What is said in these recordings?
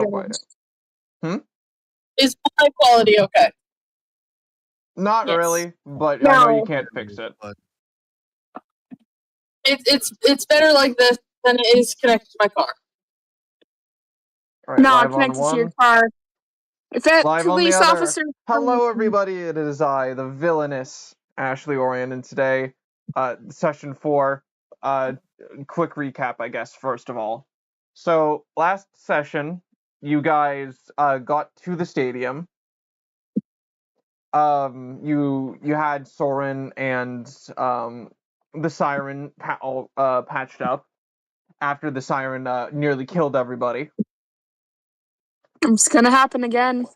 avoid it. Is high quality okay? Not Yes. really, but No. I know you can't fix it. It's better like this than it is connected to my car. All right, No, live on connected to your one. car. If that Live on the police other. officer. Hello, everybody. It is I, the villainous Ashley Orion, and today, session 4. Quick recap, I guess. First of all, so last session, you guys got to the stadium. You had Soren and the Siren patched up after the Siren nearly killed everybody. It's gonna happen again.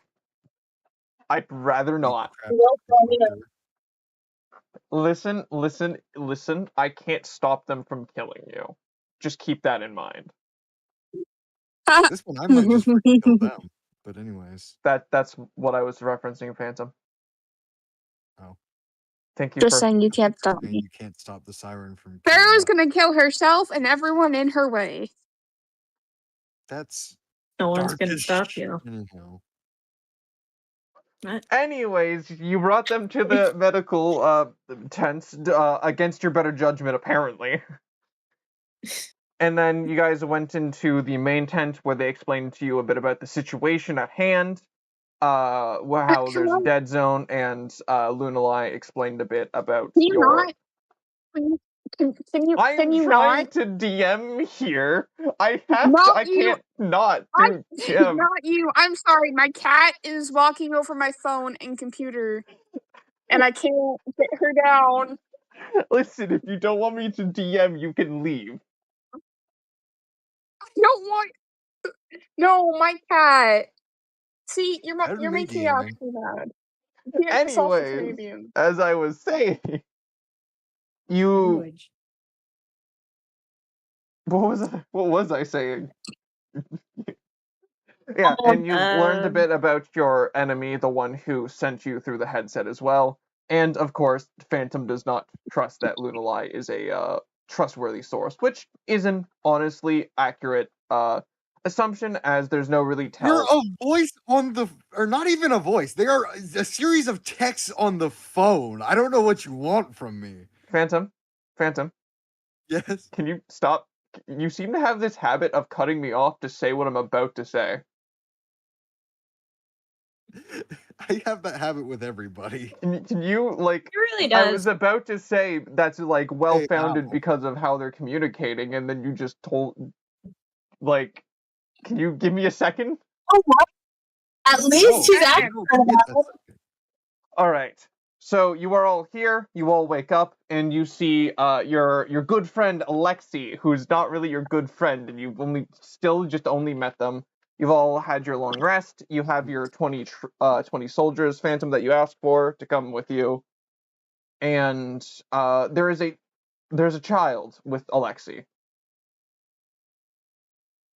I'd rather not. Listen. I can't stop them from killing you. Just keep that in mind. This one I might just freaking kill them. But anyways. That's what I was referencing, Phantom. Oh. Thank you Just for saying you can't stop me. You can't stop the Siren from Pharaoh's gonna kill herself and everyone in her way. That's No one's gonna darkish. stop you. Anyhow. Anyways, you brought them to the medical tents against your better judgment, apparently. And then you guys went into the main tent where they explained to you a bit about the situation at hand, how there's a dead zone, and Lunalai explained a bit about Can you your... not? Can you I'm not? trying to DM here. I Not you. can't not do DM. Not you. I'm sorry. My cat is walking over my phone and computer, and I can't get her down. Listen, if you don't want me to DM, you can leave. I don't want. No, my cat. See, you're making me actually mad. Anyways, as I was saying, you. What was I saying? Yeah, and you've learned a bit about your enemy, the one who sent you through the headset as well. And of course, Phantom does not trust that Lunalai is a trustworthy source, which is an honestly accurate assumption, as there's no really tell. You're a voice on the, or not even a voice. They are a series of texts on the phone. I don't know what you want from me. Phantom. Yes. Can you stop? You seem to have this habit of cutting me off to say what I'm about to say. I have that habit with everybody. Can you, like... It really does. I was about to say that's, like, well-founded because of how they're communicating, and then you just told... Like, can you give me a second? Oh, what? At least he's acting. Alright. So, you are all here, you all wake up, and you see your good friend Alexei, who's not really your good friend, and you've only met them. You've all had your long rest, you have your 20 soldiers, Phantom, that you asked for to come with you. And there's a child with Alexei.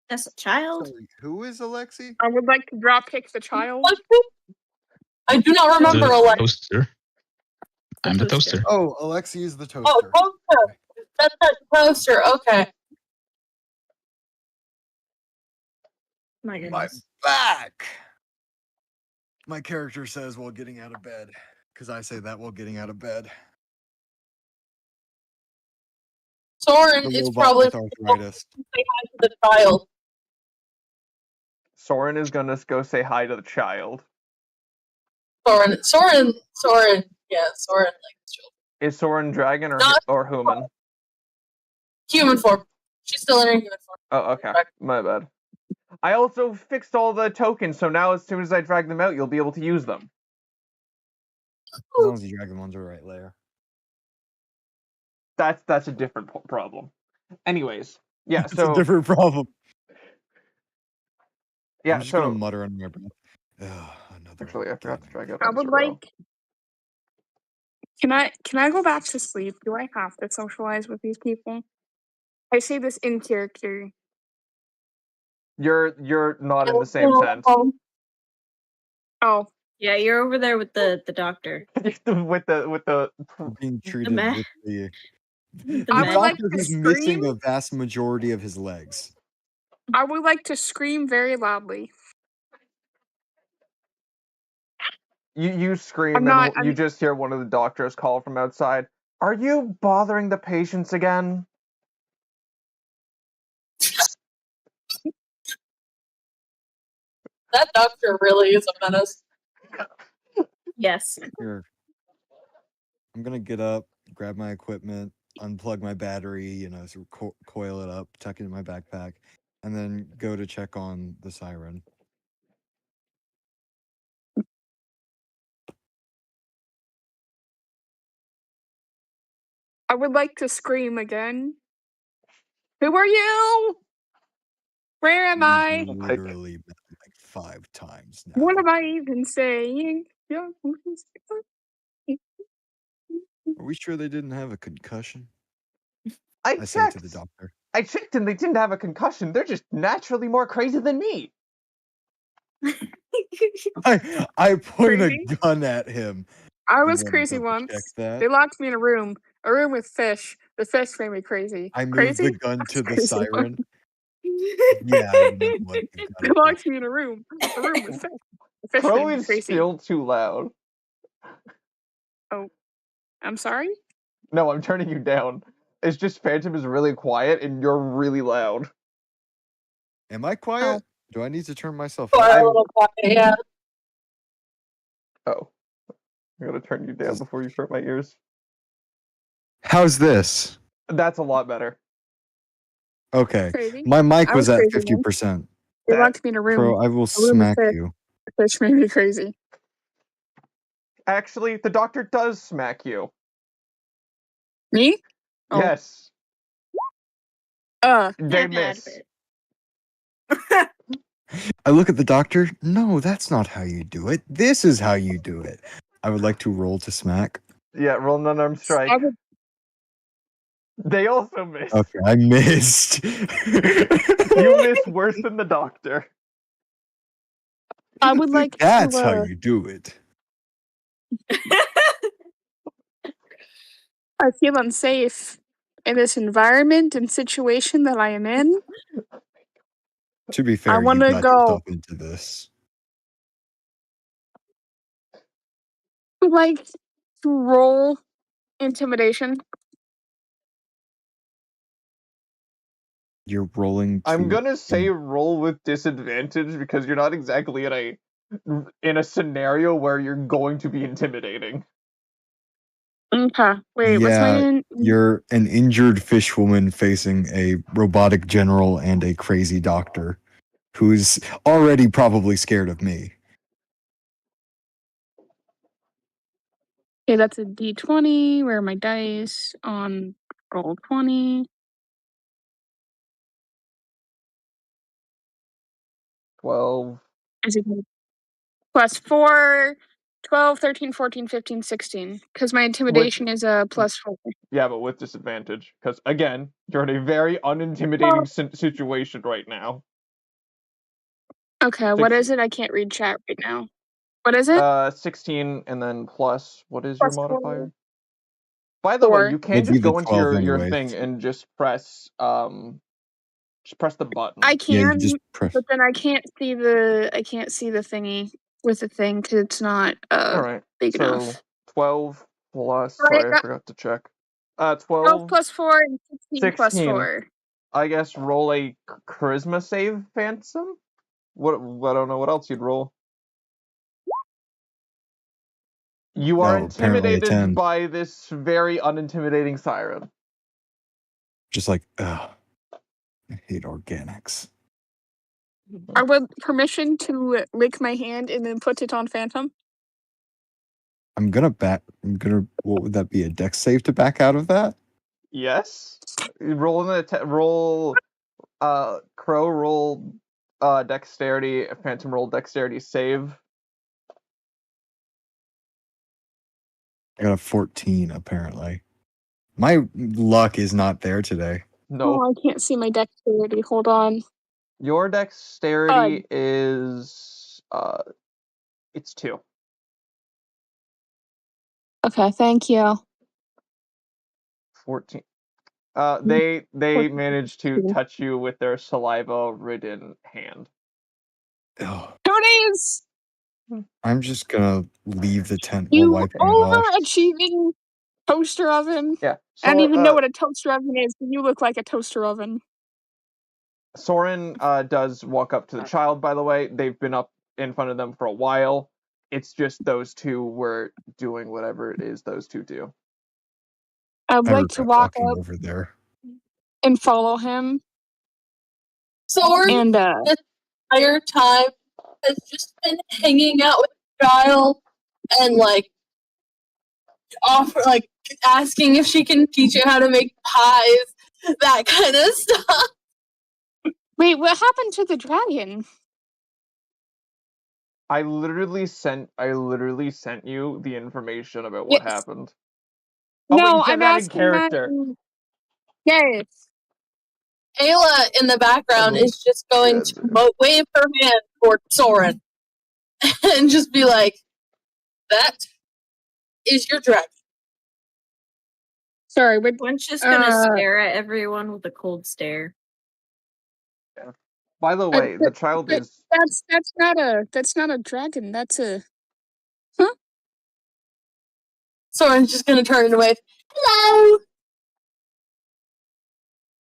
That's a child? Sorry, who is Alexei? I would like to drop kick the child. I do not remember Alexei. Toaster. I'm the toaster. Oh, Alexei is the toaster. Oh, toaster. That's a toaster. Okay. My My goodness. back. My character says while getting out of bed, because I say that while getting out of bed. Soren is probably arthritis. say hi to the child. Soren is gonna go say hi to the child. Soren. Yeah, Soren likes children. Is Soren dragon or human? Human form. She's still in her human form. Oh, okay. My bad. I also fixed all the tokens, so now as soon as I drag them out, you'll be able to use them. As long as you drag them onto the right layer. That's a different problem. Anyways, yeah. It's a different problem. Yeah. I'm just gonna mutter under my breath. Actually, I forgot to drag out. I would like. Can I go back to sleep? Do I have to socialize with these people? I say this in character. You're not in the same tent. Oh. Yeah, you're over there with the doctor. with the being treated with the I would like doctor to who's missing a vast majority of his legs. I would like to scream very loudly. You scream I'm not- and you just hear one of the doctors call from outside. Are you bothering the patients again? That doctor really is a menace. Yes. Here. I'm gonna get up, grab my equipment, unplug my battery, sort of coil it up, tuck it in my backpack, and then go to check on the siren. I would like to scream again. Who are you? Where am I? You've literally met him like 5 times now. What am I even saying? Yeah. Are we sure they didn't have a concussion? I I say to the checked. doctor. I checked and they didn't have a concussion. They're just naturally more crazy than me. I point Crazy? a gun at him. I You was wanna crazy double check once. that? They locked me in a room with fish. The fish made me crazy. I moved Crazy? the gun I was to the crazy siren. once. Yeah, you know what? You've got They it locked right. me in a room with fish. The fish Crow made me is crazy. still too loud. Oh, I'm sorry? No, I'm turning you down. It's just Phantom is really quiet and you're really loud. Am I quiet? Do I need to turn myself Or up? a little quiet, yeah. Oh. I'm gonna turn you down before you hurt my ears. How's this? That's a lot better. Okay. Crazy. My mic I was was at crazy once. 50%. They That- locked me in a room Crow, I will with smack fish. you. The fish made me crazy. Actually, the doctor does smack you. Me? Oh. Yes. Uh, They Not bad, miss. but- I look at the doctor. No, that's not how you do it. This is how you do it. I would like to roll to smack. Yeah, roll an unarmed strike. I would, They also miss. Okay, I missed. You miss worse than the doctor. I would like That's to. how you do it. I feel unsafe in this environment and situation that I am in. To be fair, you wanna got go. yourself into this. I would like to roll intimidation. You're rolling. I'm to- gonna say roll with disadvantage because you're not exactly in a scenario where you're going to be intimidating. Okay. Wait, what's my Yeah, name? You're an injured fish woman facing a robotic general and a crazy doctor who's already probably scared of me. Okay, that's a D20. Where are my dice? On roll 20. 12. Is it plus 4, 12, 13, 14, 15, 16. Because my intimidation is a plus 4. Yeah, but with disadvantage. Because, again, you're in a very unintimidating situation right now. Okay, what is it? I can't read chat right now. What is it? 16 and then plus, what is Plus your 4. modifier? By the way, 4. you can It'd be just the go into 12 your anyway. thing and just press the button. I Yeah, you can, just press. but then I can't see the thingy with the thing because it's not Alright, big so enough. 12 plus, Right, sorry, I forgot to check. 12 12, plus 4 and 16 plus 16. 4. I guess roll a charisma save, Phantom? What, I don't know what else you'd roll. You are Oh, apparently a intimidated 10. by this very unintimidating siren. Just like, ugh, I hate organics. I would permission to lick my hand and then put it on Phantom. What would that be? A dex save to back out of that? Yes? Crow roll dexterity, Phantom roll dexterity save. I got a 14, apparently. My luck is not there today. No. Oh, I can't see my dexterity. Hold on. Your dexterity is it's 2. Okay, thank you. 14. They managed to touch you with their saliva-ridden hand. Ugh. Tony's! I'm just gonna leave the tent while You wiping it off. overachieving toaster oven. Yeah. I don't even know what a toaster oven is, but you look like a toaster oven. Soren does walk up to the child, by the way. They've been up in front of them for a while. It's just those two were doing whatever it is those two do. I'd I like to regret walk walking up over there. and follow him. Soren And the entire time has just been hanging out with the child and like asking if she can teach her how to make pies, that kind of stuff. wait, what happened to the dragon? I literally sent you the information about what Yes. happened. Oh, No, but you said I'm that in asking that. character. Yes. Ayla in the background is just going to wave her hand toward Soren and just be like, "That is your dragon." Sorry, but One's just gonna stare at everyone with a cold stare. By the way, the child is. that's not a dragon. That's a. Soren's just gonna turn and wave, "Hello."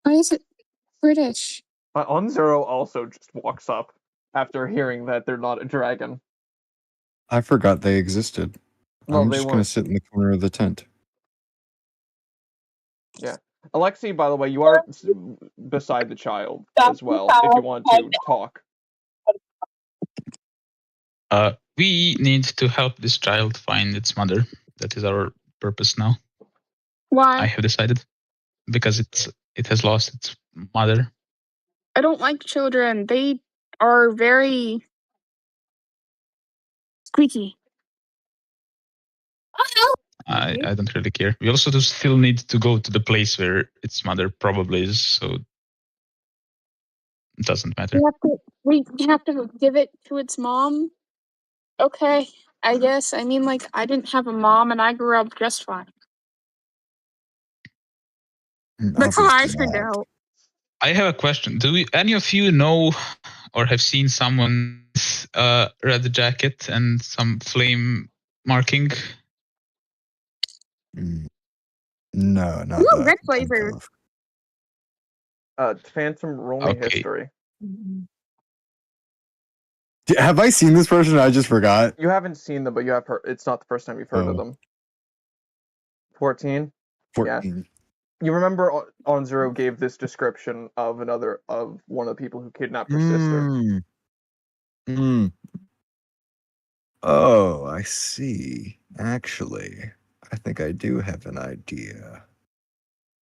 Why is it British? Onzero also just walks up after hearing that they're not a dragon. I forgot they existed. Well, I'm they just gonna weren't. sit in the corner of the tent. Yeah. Alexi, by the way, you are beside the child as well, if you want to talk. We need to help this child find its mother. That is our purpose now. Why? I have decided. Because it has lost its mother. I don't like children. They are very squeaky. I don't really care. We also do still need to go to the place where its mother probably is, so it doesn't matter. We have to give it to its mom. Okay, I guess. I mean, like, I didn't have a mom, and I grew up just fine. That's how I Obviously turned not. out. I have a question. Do any of you know or have seen someone's red jacket and some flame marking? No, not Ooh, that. red I can think blazer. of. Phantom, roll me Okay. history. Have I seen this person? I just forgot. You haven't seen them, but you have heard. It's not the first time you've heard of Oh. them. 14. 14. You remember Onzero gave this description of one of the people who kidnapped her sister. Oh, I see. Actually, I think I do have an idea.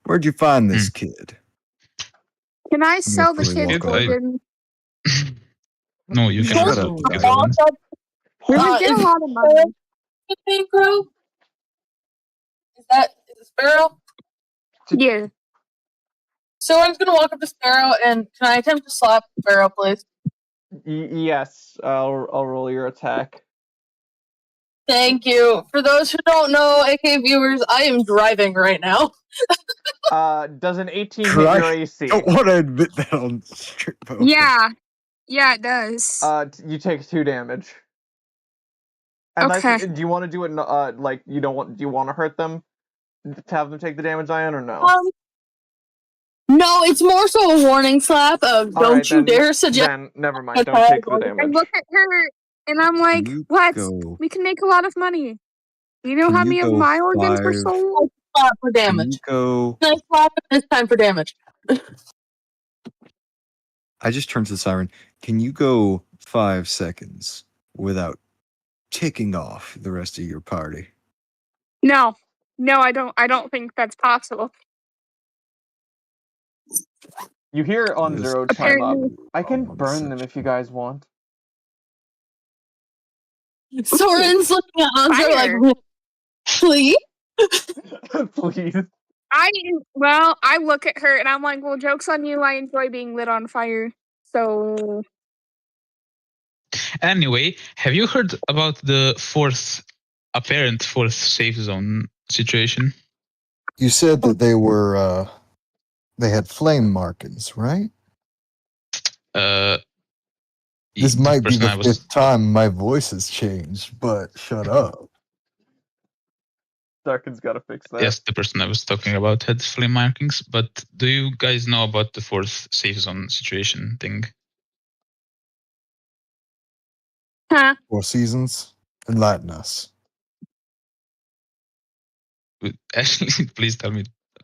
Where'd you find this kid? Can I sell the Literally kid walk I- over. organ? No, you Shut cannot. up, guys. We would get a lot of money. Crow? Is it Sparrow? Yeah. Soren's gonna walk up to Sparrow and can I attempt to slap Sparrow, please? Yes, I'll roll your attack. Thank you. For those who don't know, AK viewers, I am driving right now. Does an 18 hit your AC? I don't want to admit that on stream. Okay. Yeah, it does. You take 2 damage. And Okay. do you want to do it? Like you don't want? Do you want to hurt them? To have them take the damage, Ian, or no? No, it's more so a warning slap of don't you dare suggest. Then never mind. Don't take the I damage. look at her and I'm like, what? Go. We can make a lot of money. You know Can how you many of go my organs were 5? sold? Slap for Can damage. you go? Can I slap it this time for damage? I just turned to the siren. Can you go 5 seconds without ticking off the rest of your party? No, I don't think that's possible. You hear Onzero chime up. Apparently- I can burn them if you guys want. Soren's looking at Anzo Fire. like, please? Please. I look at her and I'm like, well, joke's on you. I enjoy being lit on fire. So Anyway, have you heard about the apparent fourth safe zone situation? You said that they were they had flame markings, right? This the might be person the I was- fifth time my voice has changed, but shut up. Darkin's got to fix that. Yes, the person I was talking about had flame markings. But do you guys know about the 4th safe zone situation thing? Huh? 4 seasons? Enlighten us. Ashley, please tell me,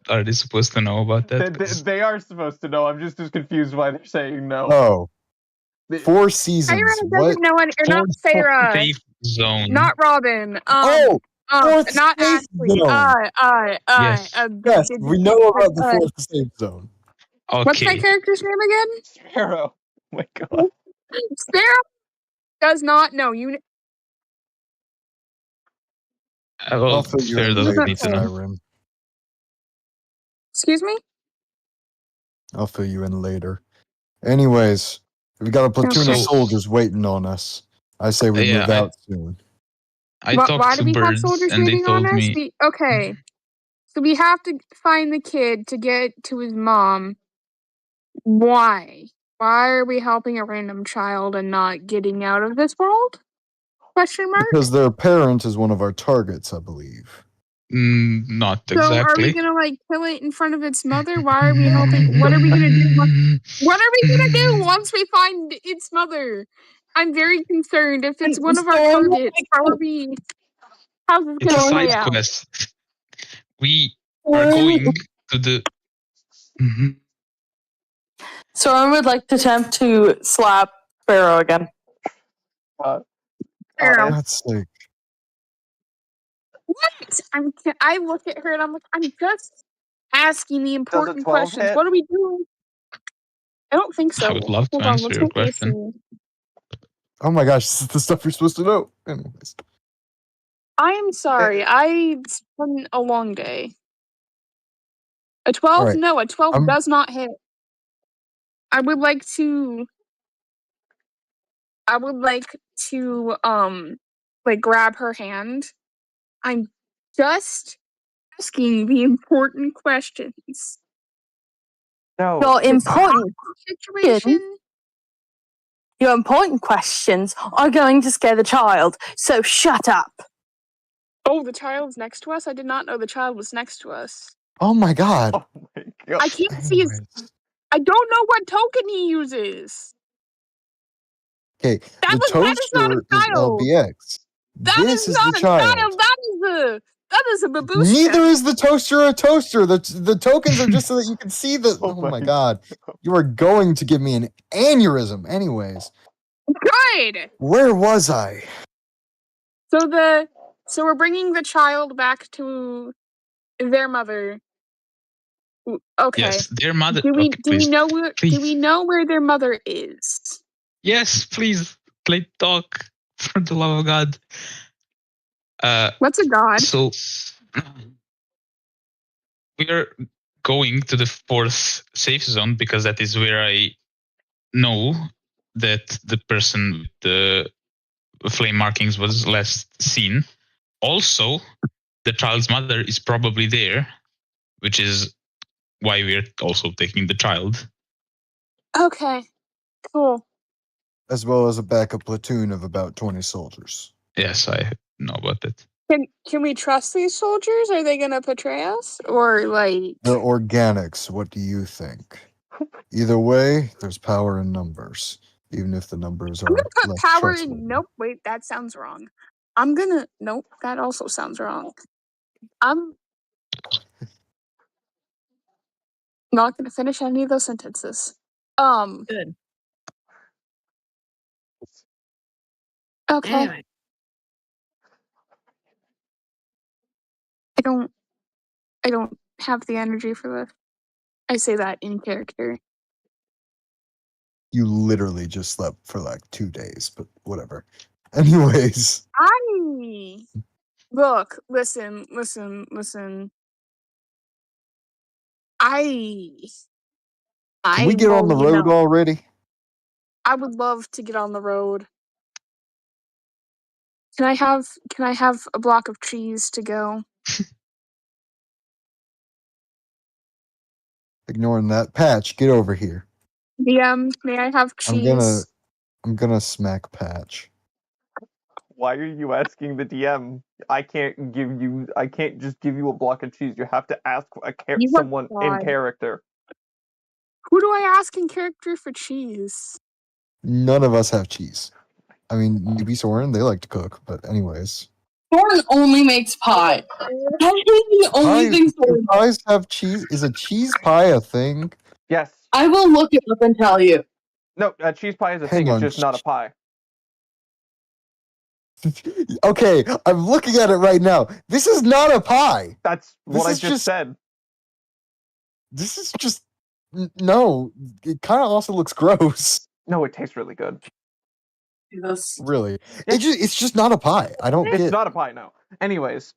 are they supposed to know about that? They are supposed to know. I'm just as confused why they're saying no. Oh. They- 4 seasons. Sarah What? doesn't know any, or not Sarah, Safe zone. not Robin. Oh! Fourth Not safe Ashley. zone. Yes. Yes, we know about the 4th safe zone. Okay. What's that character's name again? Sparrow. Oh my god. Sarah does not know. You. Well, I'll fill you Sphere in doesn't later, need to know. Skyrim. Excuse me. I'll fill you in later. Anyways, we got a platoon of So- soldiers waiting on us. I say we Yeah, move out soon. I Why talked do to we have birds soldiers and they waiting on told us? me Okay. So we have to find the kid to get to his mom. Why? Why are we helping a random child and not getting out of this world? Question mark. Because their parent is one of our targets, I believe. not So are exactly. we gonna like kill it in front of its mother? Why are we helping? What are we gonna do? What are we gonna do once we find its mother? I'm very concerned. If it's one of our targets, how's this It's a gonna play side out? quest. We are going to the. Mhm. So I would like to attempt to slap Sparrow again. Arrow. That's like, What? I look at her and I'm like, I'm just asking the important 12 questions. hit? What are we doing? I don't think so. I would love to Hold on, answer let's your look at this. question. oh my gosh, this is the stuff you're supposed to know. Anyways, I am sorry. It's been a long day. A 12? Alright, No, a 12 I'm- does not hit. I would like to like grab her hand. I'm just asking the important questions. No. Your This important, situation. your important questions are going to scare the child. So shut up. Oh, the child's next to us? I did not know the child was next to us. oh my god. Oh my god. I can't see his. Anyways. I don't know what token he uses. Okay, That the is not a toaster is child. LBX. That This is is not the a child. child. That is a babushka. Neither is the toaster a toaster. The tokens are just so that you can see the. Oh Oh my my god. You are going to give me an aneurysm. Anyways, Good. where was I? So we're bringing the child back to their mother. Okay. Yes, their mother. Do we Okay, please. do we know where their mother is? Yes, please. Play talk for the love of God. What's a god? So we are going to the 4th safe zone because that is where I know that the person with the flame markings was last seen. Also, the child's mother is probably there, which is why we're also taking the child. Okay. Cool. As well as a backup platoon of about 20 soldiers. Yes, I know about that. Can we trust these soldiers? Are they gonna betray us? Or like They're organics. What do you think? Either way, there's power in numbers, even if the numbers I'm are gonna put less power trustworthy. in nope, wait, that sounds wrong. Nope, that also sounds wrong. I'm not gonna finish any of those sentences. Good. Okay. Anyway. I don't have the energy for this. I say that in character. You literally just slept for like 2 days, but whatever. Anyways, Look, listen. can we get on the road already? I would love to get on the road. Can I have a block of cheese to go? Ignoring that patch, get over here. DM, may I have cheese? I'm gonna I'm gonna smack Patch. Why are you asking the DM? I can't just give you a block of cheese. You have to ask You have someone in tried. character. Who do I ask in character for cheese? None of us have cheese. I mean, maybe Soren, they like to cook, but anyways. Soren only makes pie. That is the only thing Soren does. Pies have cheese? Is a cheese pie a thing? Yes. I will look it up and tell you. No, cheese pie is a Hang thing. It's on. just not a pie. Okay, I'm looking at it right now. This is not a pie. That's what I is just said. This is just no. It kind of also looks gross. No, it tastes really good. Really, it's just not a pie. I don't It's get. not a pie, no. Anyways,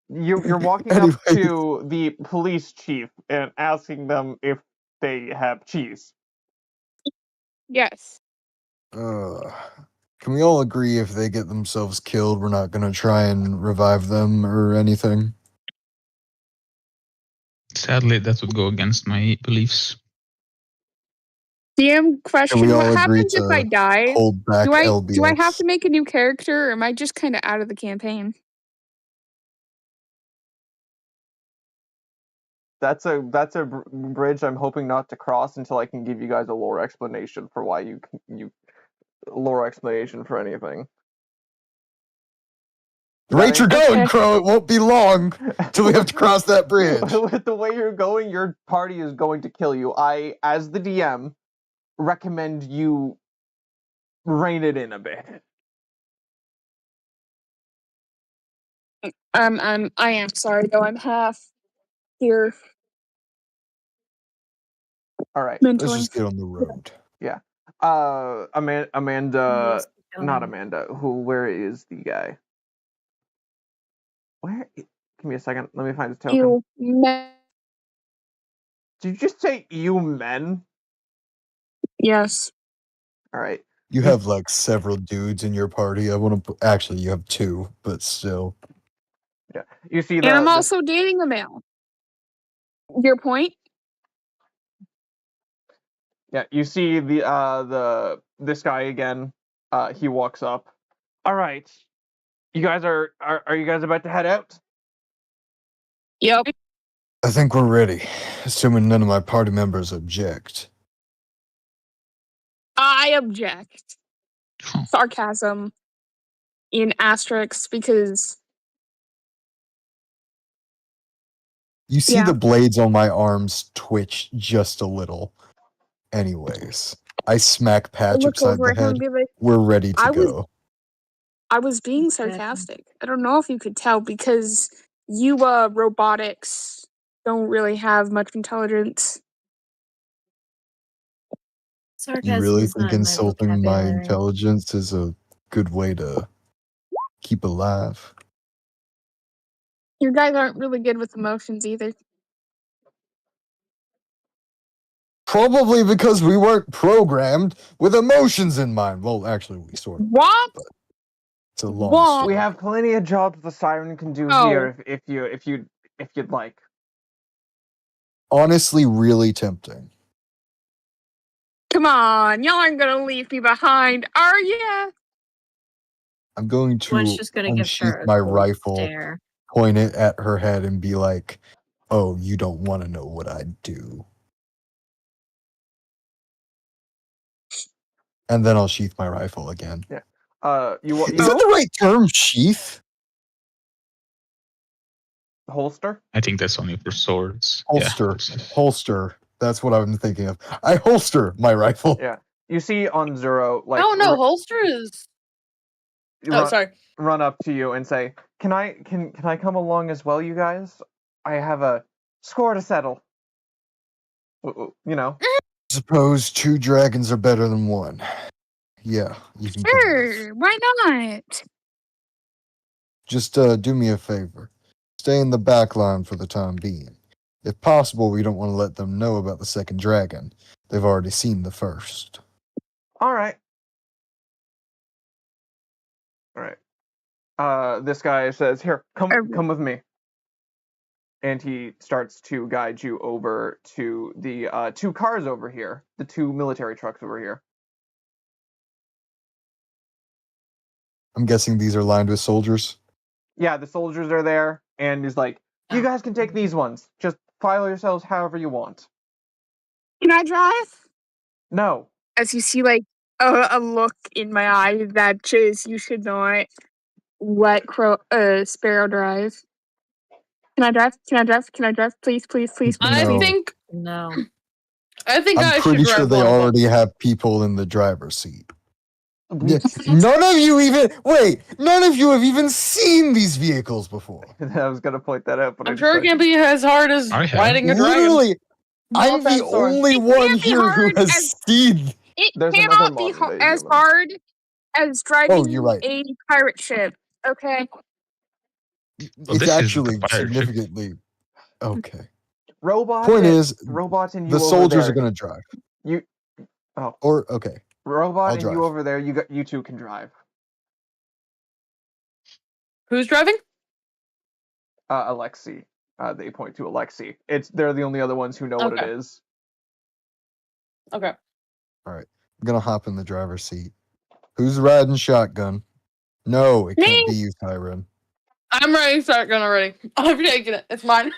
you're walking up to the police chief and asking them if they have cheese. Yes. Can we all agree if they get themselves killed, we're not gonna try and revive them or anything? Sadly, that would go against my beliefs. DM question: Can we all what agree happens if I to die? hold back Do I LBX? have to make a new character, or am I just kind of out of the campaign? That's a bridge I'm hoping not to cross until I can give you guys a lore explanation for why you lore explanation for anything. The rate you're going, Okay. Crow, it won't be long till we have to cross that bridge. With the way you're going, your party is going to kill you. I, as the DM, recommend you rein it in a bit. I am sorry though. I'm half here All right. Let's mentally. just get on the road. Yeah. Amanda, not Amanda. Where is the guy? Where? Give me a second. Let me find his token. You men. Did you just say you men? Yes. All right. You have like several dudes in your party. I want to actually, you have two, but still. Yeah. You see And I'm also dating a male. Your point? Yeah, you see this guy again. He walks up. All right, you guys are you guys about to head out? Yep. I think we're ready, assuming none of my party members object. I object. Sarcasm in asterisks because You see the blades on my arms twitch just a little. Anyways, I smack Patch look upside over the at him and head. be like, We're ready to go. I was being sarcastic. I don't know if you could tell because you robotics don't really have much intelligence. Sarcasm You really is think not in my insulting my vocabulary. intelligence is a good way to keep alive? You guys aren't really good with emotions either. Probably because we weren't programmed with emotions in mind. Well, actually, we sort of. What? But it's a long What? story. We have plenty of jobs the siren can do here if you'd like. Honestly, really tempting. Come on, y'all aren't gonna leave me behind, are ya? I'm going One's to just gonna give unsheath her a my cold rifle, stare. point it at her head, and be like, "Oh, you don't want to know what I do." And then I'll sheath my rifle again. Yeah. Is that the right term, sheath? Holster? I think that's only for swords. Holster. Yeah. Holster. That's what I'm thinking of. I holster my rifle. Yeah. You see on Zero, like, Oh no, holster is. Oh, sorry. Run up to you and say, "Can I come along as well, you guys? I have a score to settle." You know. Suppose two dragons are better than one. Yeah, you can come with. Sure, why not? Just do me a favor. Stay in the back line for the time being. If possible, we don't want to let them know about the second dragon. They've already seen the first. All right. All right. This guy says, "Here, come with me." And he starts to guide you over to the two cars over here, the two military trucks over here. I'm guessing these are lined with soldiers. Yeah, the soldiers are there, and he's like, you guys can take these ones. Just file yourselves however you want. Can I drive? No. As you see, like, a look in my eye that says you should not let Sparrow drive. Can I drive? Can I drive? Can I drive? Please, please, please, please, No. please. No. I think I'm I pretty should sure drive they one of them. already have people in the driver's seat. We- None of you have even seen these vehicles before. I was gonna point that out, but I'm sure it can't be as hard as I have. riding a dragon. Literally, No I'm the offense, Soren. only It one can't be here who hard has as- seen. It There's another cannot be modern day as human. hard as driving you're right. a pirate ship. Okay. Well, It's this is the actually pirate ship. significantly okay. Robots. Point is, robots and you the over soldiers there. are gonna drive. You Or okay, robot I'll and drive. you over there. You two can drive. Who's driving? Alexi. They point to Alexi. They're the only other ones who know what it Okay. is. Okay. I'm gonna hop in the driver's seat. Who's riding shotgun? No, it can't be you, Tyron. I'm ready to start gun already. I'm taking it. It's mine.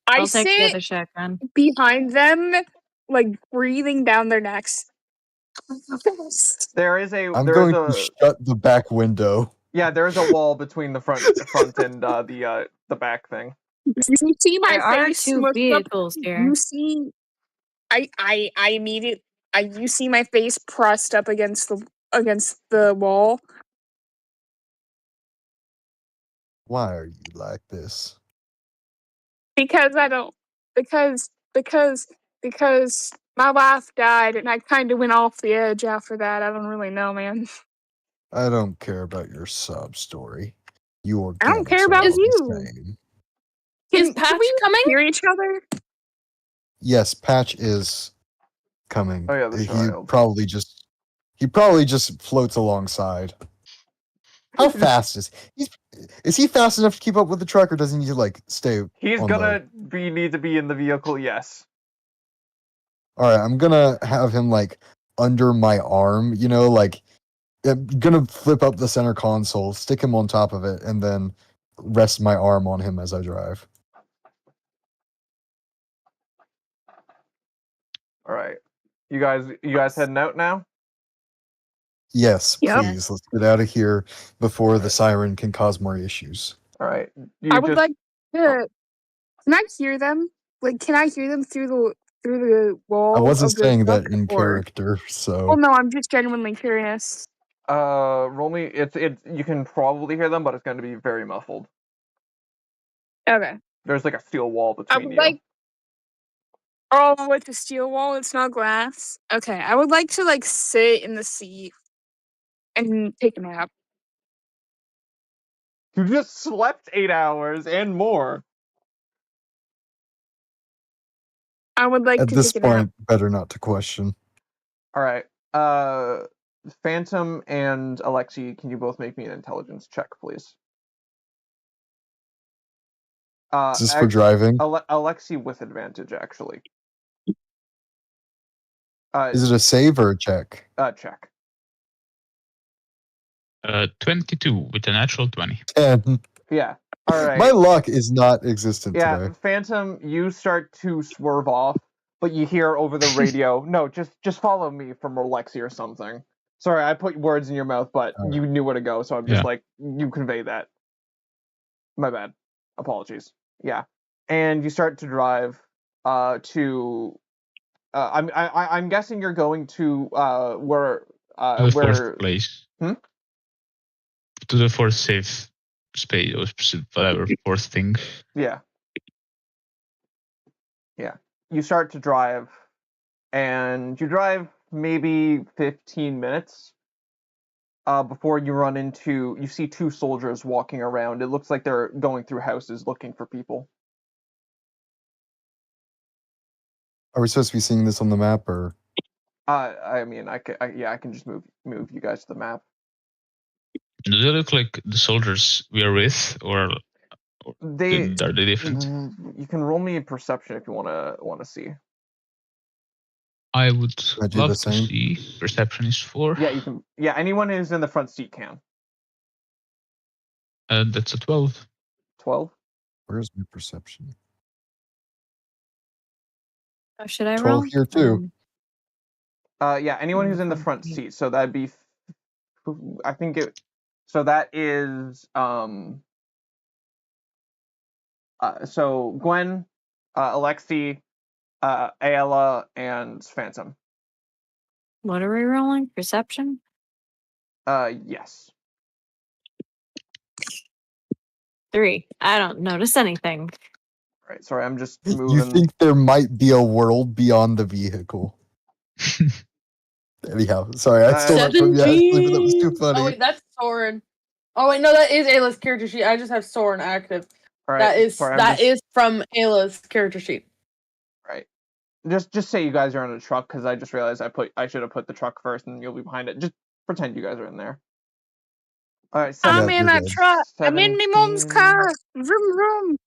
I I'll take the sit other shotgun. behind them, like breathing down their necks. There is a. I'm There is going a. to shut the back window. Yeah, there is a wall between the front and the back thing. You see my There are face two smushed up. vehicles here. You see, I immediately, you see my face pressed up against the wall. Why are you like this? Because I don't, because my wife died and I kind of went off the edge after that. I don't really know, man. I don't care about your sob story. You I don't organics care are about all the you. same. Is Patch we coming? hear each other? Yes, Patch is coming. Oh, yeah, the he child. probably just floats alongside. How fast is he? Is he fast enough to keep up with the truck, or does he need to like stay? He's on gonna need to be in the vehicle. Yes. All right, I'm gonna have him like under my arm. You know, like I'm gonna flip up the center console, stick him on top of it, and then rest my arm on him as I drive. All right. You guys heading out now? Yes, Yep. please. Let's get out of here before the siren can cause more issues. All right. I would like to. Can I hear them? Like, can I hear them through the wall? I wasn't of the saying that truck, in or- character, so Well, no, I'm just genuinely curious. Roll me. It's you can probably hear them, but it's going to be very muffled. Okay. There's like a steel wall I between would you. like. Oh, with the steel wall, it's not glass. Okay, I would like to like sit in the seat and take a nap. You just slept 8 hours and more. I would like at to this take a nap. point, better not to question. All right. Phantom and Alexi, can you both make me an intelligence check, please? Is this for driving? Alexi with advantage, actually. Is it a save or a check? Check. 22 with a natural 20. 10. Yeah. All right. My luck is not existent Yeah, today. Phantom, you start to swerve off, but you hear over the radio, "No, just follow me," from Alexi or something. Sorry, I put words in your mouth, but All right. you knew where to go, so I'm just Yeah. like, you convey that. My bad. Apologies. Yeah, and you start to drive to. I'm guessing you're going to where To the where. fourth place. Hmm? To the fourth safe space or whatever fourth thing. Yeah. Yeah. You start to drive, and you drive maybe 15 minutes before you see two soldiers walking around. It looks like they're going through houses looking for people. Are we supposed to be seeing this on the map, or? I mean, I can just move you guys to the map. Do they look like the soldiers we are with, or are they different? You can roll me a perception if you want to see. I would I do love the to same. see. Perception is 4. Yeah, you can. Yeah, anyone who's in the front seat can. That's a 12. 12. Where's my perception? Oh, should I 12 roll? here too. Yeah, anyone who's in the front seat. So that'd be, I think it. So that is so Gwen, Alexi, Ayla, and Phantom. What are we rolling? Perception? Yes. 3. I don't notice anything. Right. Sorry, I'm just moving. You think there might be a world beyond the vehicle? Anyhow, sorry, I stole that from you. But that was too funny. Oh wait, that's Soren. Oh wait, no, that is Ayla's character sheet. I just have Soren active. All right, That is sorry, is from Ayla's character sheet. Right. Just say you guys are in a truck because I just realized I should have put the truck first and you'll be behind it. Just pretend you guys are in there. All right. I'm in a truck. I'm in my mom's 17. car. Vroom vroom.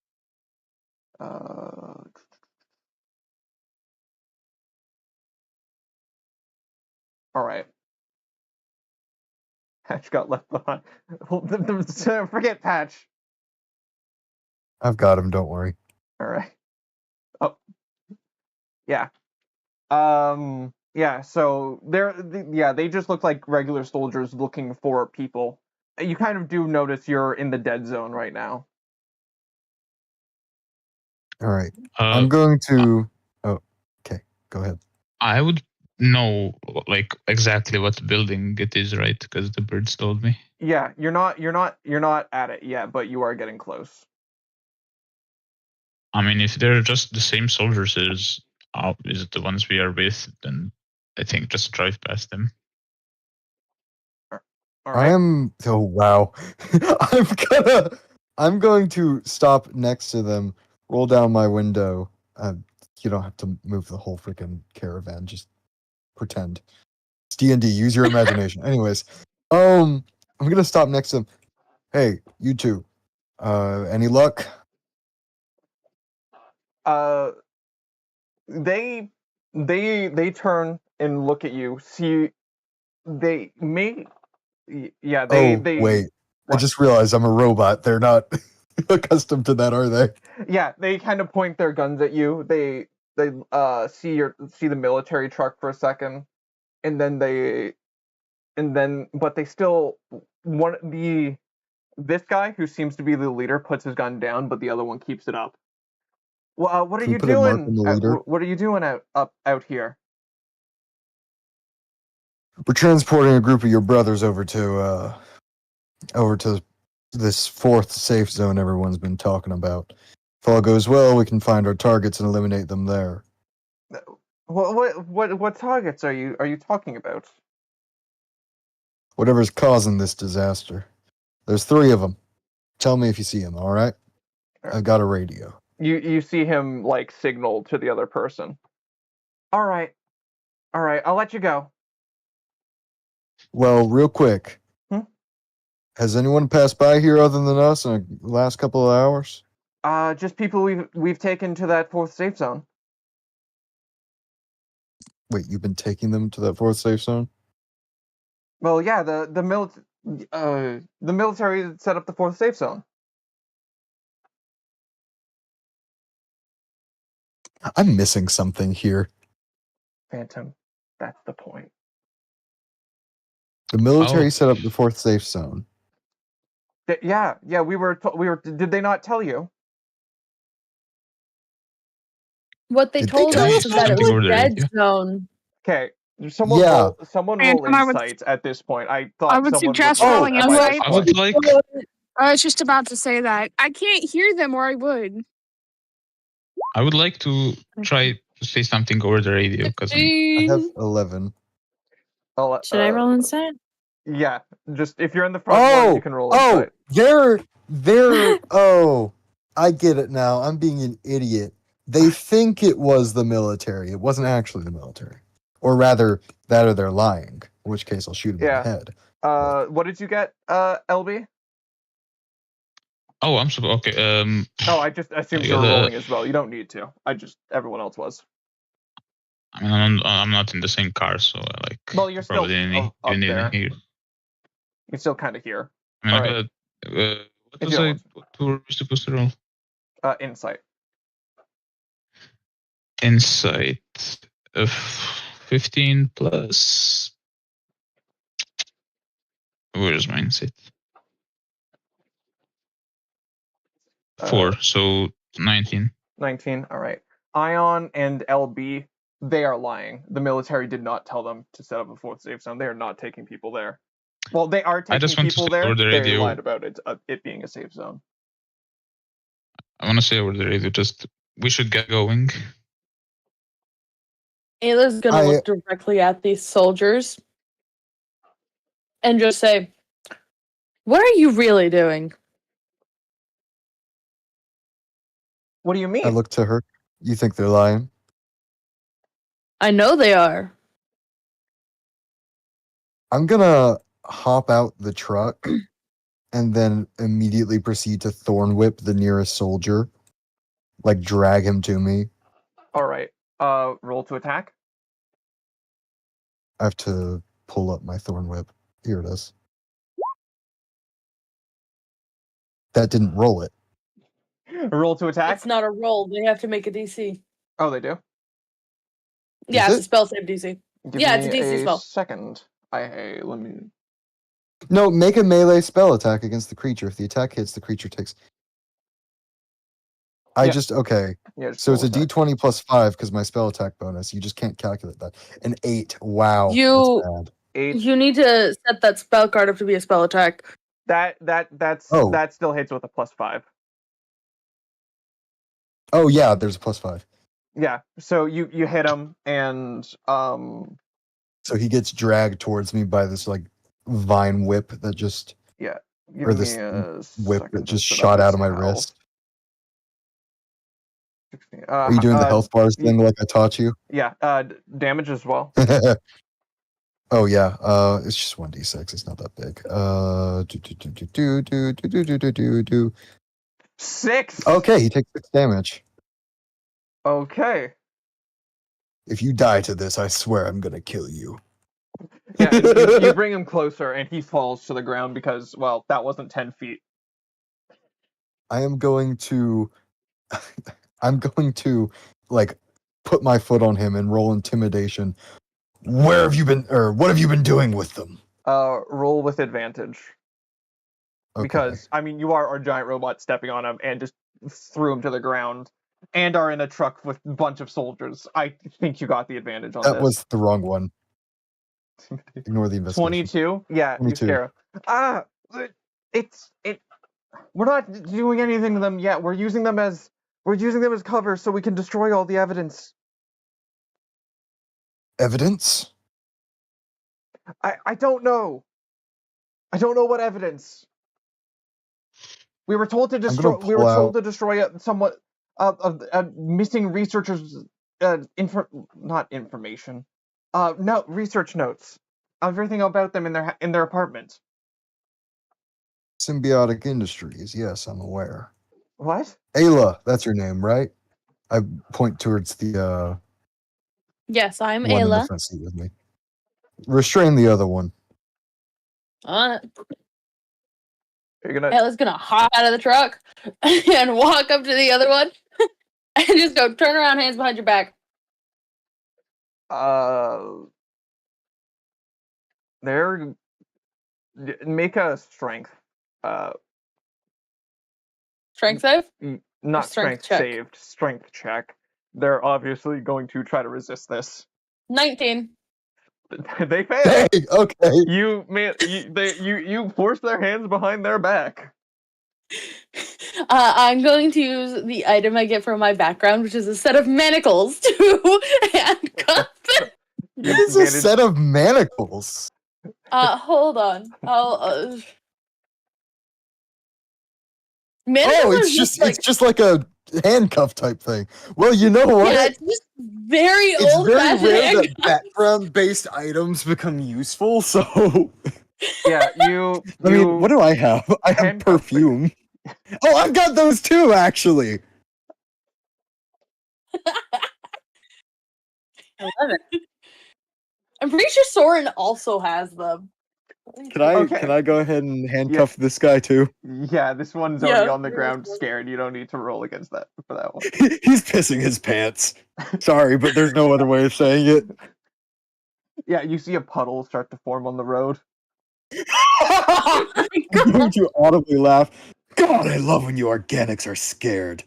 All right. Patch got left behind. Forget Patch. I've got him. Don't worry. All right. Oh. Yeah. Yeah. So they just look like regular soldiers looking for people. You kind of do notice you're in the dead zone right now. All right. I'm going to. Oh, okay. Go ahead. I would know like exactly what building it is, right? Because the birds told me. Yeah, you're not at it yet, but you are getting close. I mean, if they're just the same soldiers as is it the ones we are with, then I think just drive past them. All right. Oh wow. I'm going to stop next to them, roll down my window. You don't have to move the whole freaking caravan. Just pretend. It's D&D. Use your imagination. Anyways, I'm gonna stop next to them. Hey, you two. Any luck? They turn and look at you. See, they may. Yeah, they. Wait. What? I just realized I'm a robot. They're not accustomed to that, are they? Yeah, they kind of point their guns at you. They see the military truck for a second, and then but they still this guy who seems to be the leader puts his gun down, but the other one keeps it up. Well, what are Can we you put a mark doing? on the leader? What are you doing out here? We're transporting a group of your brothers over to this fourth safe zone everyone's been talking about. If all goes well, we can find our targets and eliminate them there. What targets are you talking about? Whatever's causing this disaster. There's 3 of them. Tell me if you see them, all right? I've got a radio. You see him like signal to the other person. All right, I'll let you go. Well, real quick. Has anyone passed by here other than us in the last couple of hours? Just people we've taken to that 4th safe zone. Wait, you've been taking them to that 4th safe zone? Well, yeah, the military set up the 4th safe zone. I'm missing something here. Phantom, that's the point. The military set up the 4th safe zone. Yeah, we were. Did they not tell you? What they told us is that it was dead zone. Okay, someone roll insight at this point. I thought I would suggest rolling insight. I would like. I was just about to say that. I can't hear them, or I would. I would like to try to say something over the radio because I have 11. Should I roll insight? Yeah, just if you're in the front one, you can roll insight. They're oh, I get it now. I'm being an idiot. They think it was the military. It wasn't actually the military. Or rather, that or they're lying. In which case I'll shoot them in the head. What did you get, LB? Oh, I'm so okay. Oh, I just assumed you were rolling as well. You don't need to. Everyone else was. I mean, I'm not in the same car, so like. Well, you're still up there. You're still kind of here. I mean, I got What were we supposed to roll? Insight. Insight of 15 plus. Where's my insight? 4, so 19. 19. All right. Ion and LB, they are lying. The military did not tell them to set up a 4th safe zone. They are not taking people there. Well, they are taking people there. They lied about it being a safe zone. I want to say over the radio, just we should get going. Ayla's gonna look directly at these soldiers and just say, "What are you really doing?" What do you mean? I look to her. You think they're lying? I know they are. I'm gonna hop out the truck and then immediately proceed to thorn whip the nearest soldier. Like drag him to me. All right. Roll to attack. I have to pull up my thorn whip. Here it is. That didn't roll it. Roll to attack. It's not a roll. They have to make a DC. Oh, they do? Yeah, it's a spell save DC. Give Yeah, it's me a DC spell. Second. Let me. No, make a melee spell attack against the creature. If the attack hits, the creature takes. Okay. Yeah, so it's a d20 plus 5 because my spell attack bonus. You just can't calculate that. An 8. Wow. You that's bad. 8. You need to set that spell card up to be a spell attack. That still hits with a +5. Oh yeah, there's a +5. Yeah. So you hit him and So he gets dragged towards me by this like vine whip that just or this whip that just shot out of my wrist. Are you doing the health bars thing like I taught you? Yeah. Damage as well. Oh yeah. It's just 1d6. It's not that big. 6. Okay, he takes 6 damage. Okay. If you die to this, I swear I'm gonna kill you. Yeah, you bring him closer, and he falls to the ground because, well, that wasn't 10 feet. I am going to, like, put my foot on him and roll intimidation. Where have you been, or what have you been doing with them? Roll with advantage. Okay. Because, I mean, you are a giant robot stepping on him and just threw him to the ground, and are in a truck with a bunch of soldiers. I think you got the advantage on this. That was the wrong one. Ignore the investigation. 22? Yeah, 22. you scare him. We're not doing anything to them yet. We're using them as cover so we can destroy all the evidence. Evidence? I don't know. I don't know what evidence. We were told to destroy. We were told to destroy somewhat missing researchers' not information. No, research notes. Everything about them in their apartment. Symbiotic Industries. Yes, I'm aware. What? Ayla, that's your name, right? I point towards the Yes, I'm one in the Ayla. front seat with me. Restrain the other one. Ayla's gonna hop out of the truck and walk up to the other one and just go turn around, hands behind your back. Make a strength. Strength save? Not strength saved. Strength check. They're obviously going to try to resist this. 19. They fail. Hey, okay. You force their hands behind their back. I'm going to use the item I get from my background, which is a set of manacles to handcuff them. It is a set of manacles. Hold on. It's just like a handcuff type thing. Well, you know what? Yeah, it's just very old. It's very rare that background-based items become useful. So, yeah, I mean, what do I have? I have perfume. Oh, I've got those too, actually. 11. I'm pretty sure Soren also has them. Can I Okay. can I go ahead and handcuff this guy too? Yeah, this one's already on the ground, scared. You don't need to roll against that for that one. He's pissing his pants. Sorry, but there's no other way of saying it. Yeah, you see a puddle start to form on the road. Oh my I'm God. going to audibly laugh. God, I love when you organics are scared.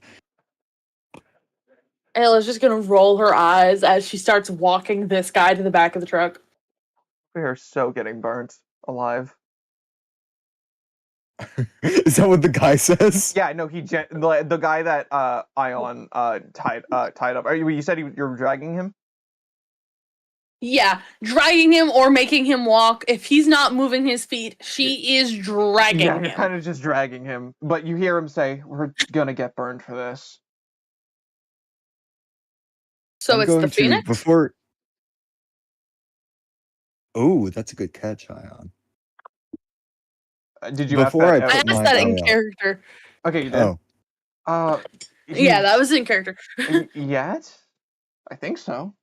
Ayla's just gonna roll her eyes as she starts walking this guy to the back of the truck. We are so getting burnt alive. Is that what the guy says? Yeah, no, the guy that Ion tied up. You said you're dragging him? Yeah, dragging him or making him walk. If he's not moving his feet, she is dragging Yeah, him. you're kind of just dragging him, but you hear him say, "We're gonna get burned for this." So I'm it's the going to Phoenix? before. Oh, that's a good catch, Ion. Did you Before ask I that? I put asked my that in eye out. character. Okay, you did. Oh, Yeah, that was in character. Yet? I think so.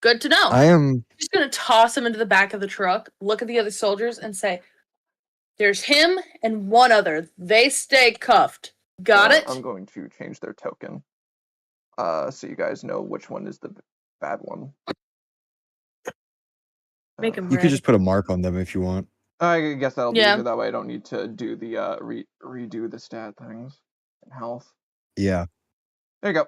Good to know. I am. Just gonna toss him into the back of the truck, look at the other soldiers, and say, "There's him and one other. They stay cuffed. Got it?" I'm going to change their token, so you guys know which one is the bad one. Make him You could just put a mark on them if you want. I guess that'll be Yeah. easier. That way I don't need to do the redo the stat things and health. Yeah. There you go.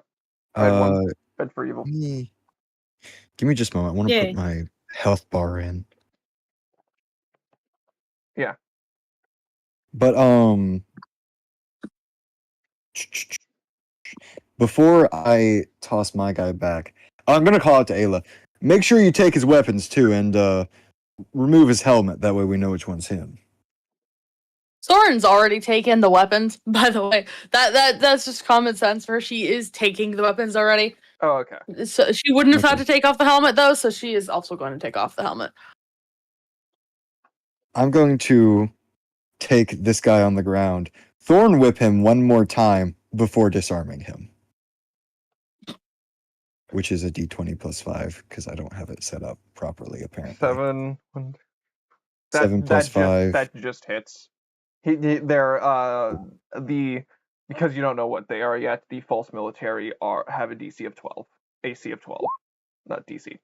I had one. Good for evil. Give me just a moment. I want to Yay. put my health bar in. Yeah. But before I toss my guy back, I'm gonna call out to Ayla. Make sure you take his weapons too, and remove his helmet. That way we know which one's him. Soren's already taken the weapons, by the way. That's just common sense for her. She is taking the weapons already. Oh, okay. So she wouldn't have had Okay. to take off the helmet though, so she is also going to take off the helmet. I'm going to take this guy on the ground, thorn whip him one more time before disarming him. Which is a d20 plus 5, because I don't have it set up properly, apparently. 7. 7 plus 5. That just hits. They're because you don't know what they are yet. The false military have a DC of 12, AC of 12, not DC.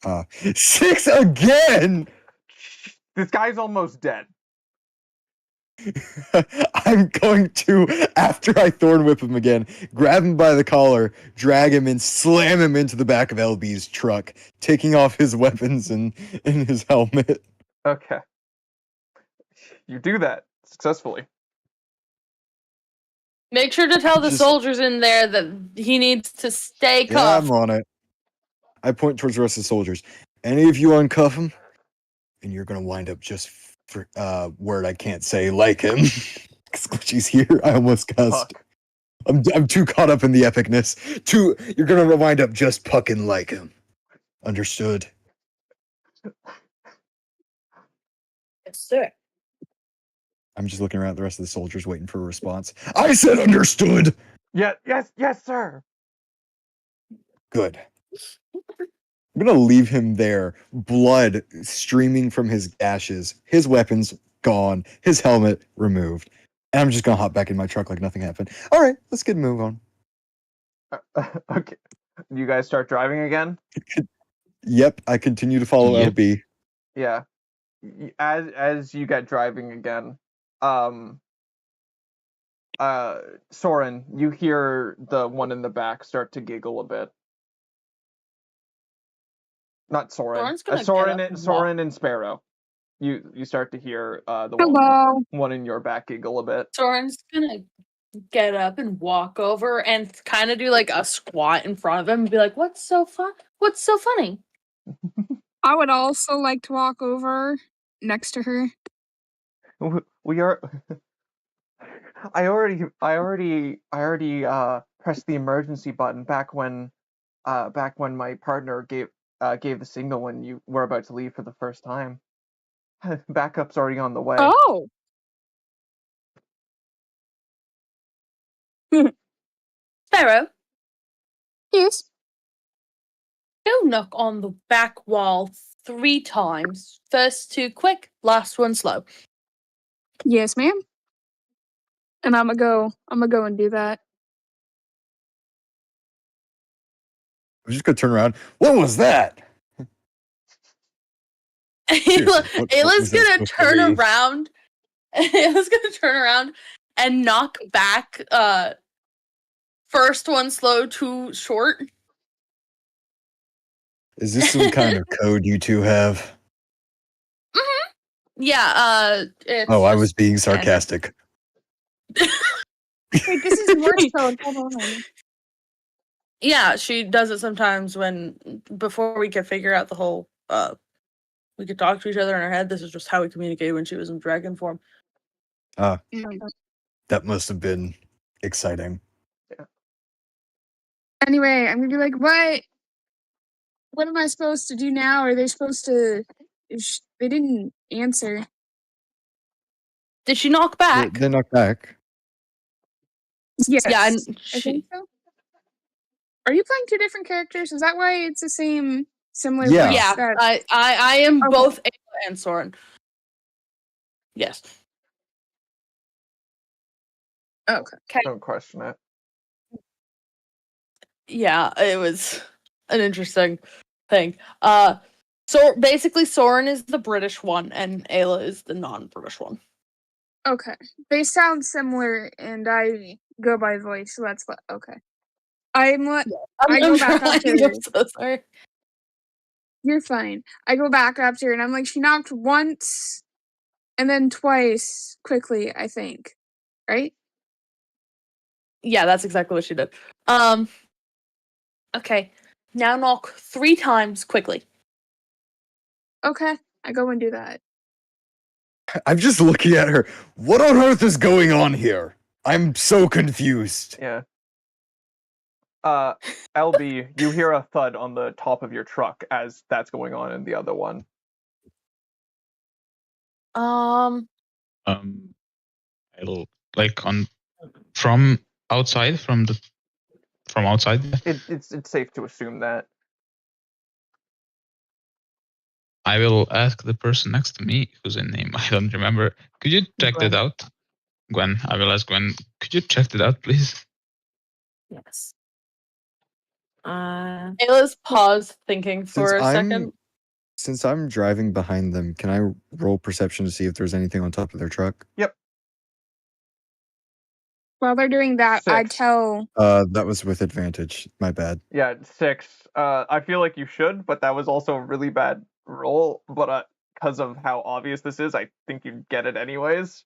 6 again. This guy's almost dead. I'm going to, after I thorn whip him again, grab him by the collar, drag him, and slam him into the back of LB's truck, taking off his weapons and his helmet. Okay. You do that successfully. Make sure to tell the soldiers in there that he needs to stay Yeah, cuffed. I'm on it. I point towards the rest of the soldiers. Any of you uncuff him, and you're gonna wind up just for word I can't say, like him. Because she's here, I almost cussed. Fuck. I'm too caught up in the epicness. You're gonna wind up just pucking like him. Understood? Yes, sir. I'm just looking around at the rest of the soldiers waiting for a response. I said understood! Yeah, yes, sir. Good. I'm gonna leave him there, blood streaming from his gashes, his weapons gone, his helmet removed. And I'm just gonna hop back in my truck like nothing happened. Alright, let's get a move on. Okay. You guys start driving again? Yep, I continue to follow Yep. LB. Yeah. As you get driving again, Soren, you hear the one in the back start to giggle a bit. Not Soren. Soren and Sparrow. You start to hear the one in your back giggle a bit. Soren's gonna get up and walk over and kind of do like a squat in front of him and be like, "What's so fun? What's so funny?" I would also like to walk over next to her. We are. I already pressed the emergency button back when my partner gave the signal when you were about to leave for the first time. Backup's already on the way. Oh. Sparrow, Yes. go knock on the back wall 3 times. First 2 quick, last 1 slow. Yes, ma'am. And I'm gonna go and do that. I'm just gonna turn around. What was that? Seriously, what Ayla's was that gonna supposed to turn be? around. Ayla's gonna turn around and knock back first 1 slow, 2 short. Is this some kind of code you two have? Mm-hmm. Yeah, it's Oh, I just was being standard. sarcastic. Wait, this is Morse code. Hold on. Yeah, she does it sometimes when before we could figure out the whole we could talk to each other in our head. This is just how we communicated when she was in dragon form. That must have been exciting. Anyway, I'm gonna be like, what am I supposed to do now? Are they supposed to? They didn't answer. Did she knock back? They knocked back. Yes. Yeah, and I think so. Are you playing 2 different characters? Is that why it's the same similar Yeah. voice? yeah. That- I am Okay. both Ayla and Soren. Yes. Okay. Don't question it. Yeah, it was an interesting thing. So basically, Soren is the British one, and Ayla is the non-British one. Okay. They sound similar, and I go by voice, so that's what. Okay. I go back up to her. I'm so sorry. You're fine. I go back up to her, and I'm like, she knocked once, and then twice quickly. I think, right? Yeah, that's exactly what she did. Okay. Now knock 3 times quickly. Okay. I go and do that. I'm just looking at her. What on earth is going on here? I'm so confused. Yeah. LB, you hear a thud on the top of your truck as that's going on in the other one. I'll like on from outside from outside. It's safe to assume that. I will ask the person next to me, whose name I don't remember. Could you check that out? Gwen, I will ask Gwen. Could you check that out, please? Yes. Ayla's paused thinking for a second. Since I'm driving behind them, can I roll perception to see if there's anything on top of their truck? Yep. While they're doing that, I 6. tell. That was with advantage. My bad. Yeah, 6. I feel like you should, but that was also a really bad roll. But because of how obvious this is, I think you'd get it anyways.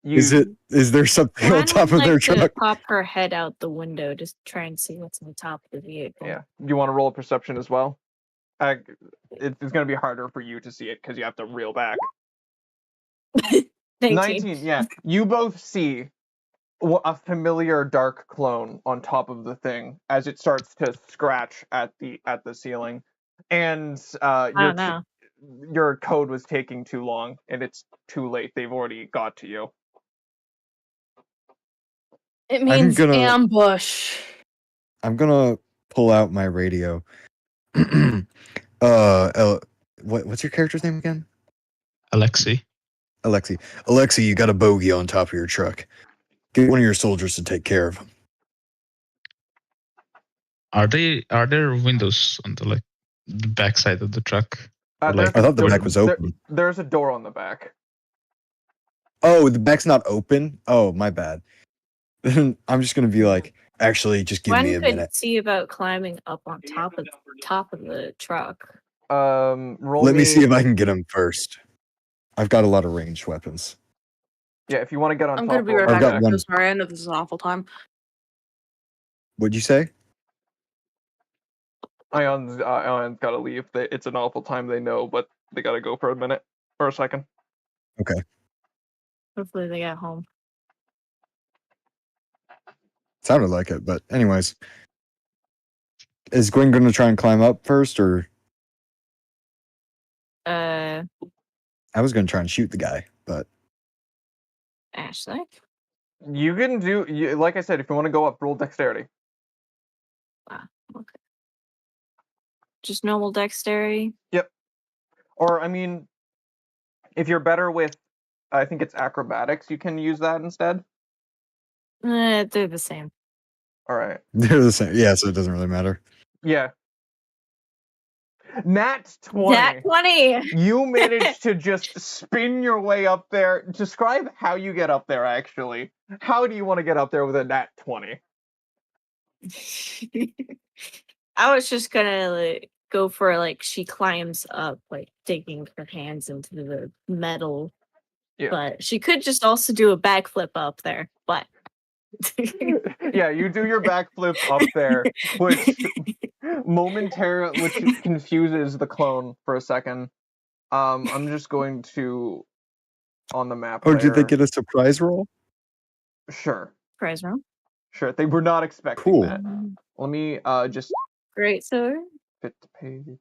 Is there something on top of their truck? Pop her head out the window, just try and see what's on the top of the vehicle. Yeah. You want to roll a perception as well? It's going to be harder for you to see it because you have to reel back. 19. Yeah. You both see a familiar dark clone on top of the thing as it starts to scratch at the ceiling, and your code was taking too long, and it's too late. They've already got to you. It means ambush. I'm gonna pull out my radio. What's your character's name again? Alexi, you got a bogey on top of your truck. Get one of your soldiers to take care of him. Are there windows on the the back side of the truck? I thought the back was open. There's a door on the back. Oh, the back's not open? Oh, my bad. Then I'm just gonna be like, actually, just give me a minute. Could see about climbing up on top of the truck. Let me see if I can get him first. I've got a lot of ranged weapons. Yeah, if you want to get on I'm top. gonna be right back. I'm so sorry. I know this is an awful time. What'd you say? Ion's got to leave. It's an awful time, they know, but they got to go for a minute or a second. Okay. Hopefully they get home. Sounded like it, but anyways. Is Gwen going to try and climb up first, or? I was going to try and shoot the guy, but. Ashley? You can do, like I said, if you want to go up, roll dexterity. Wow, okay. Just normal dexterity? Yep. Or, I mean, if you're better with, I think it's acrobatics, you can use that instead. They're the same. All right. They're the same. Yeah, so it doesn't really matter. Yeah. Nat 20. Nat 20! You managed to just spin your way up there. Describe how you get up there, actually. How do you want to get up there with a nat 20? I was just gonna like, go for like she climbs up, like digging her hands into the metal. Yeah. But she could just also do a backflip up there. But Yeah, you do your backflip up there, which which confuses the clone for a second. I'm just going to on the map. Oh, did they layer. get a surprise roll? Sure. prize round. Sure. They were not expecting Cool. that. Let me just Great sword. fit the page.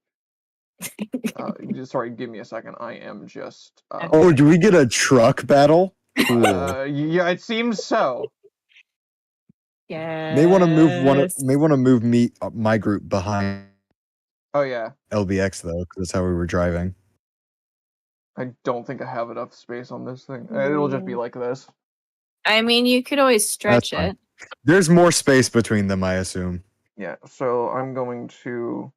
Sorry, give me a second. I am just. Oh, do we get a truck battle? Cool. Yeah, it seems so. Yeah. May want to move my group behind Oh yeah. LBX though, because that's how we were driving. I don't think I have enough space on this thing. It'll just be like this. I mean, you could always stretch That's fine. it. There's more space between them, I assume. Yeah. So I'm going to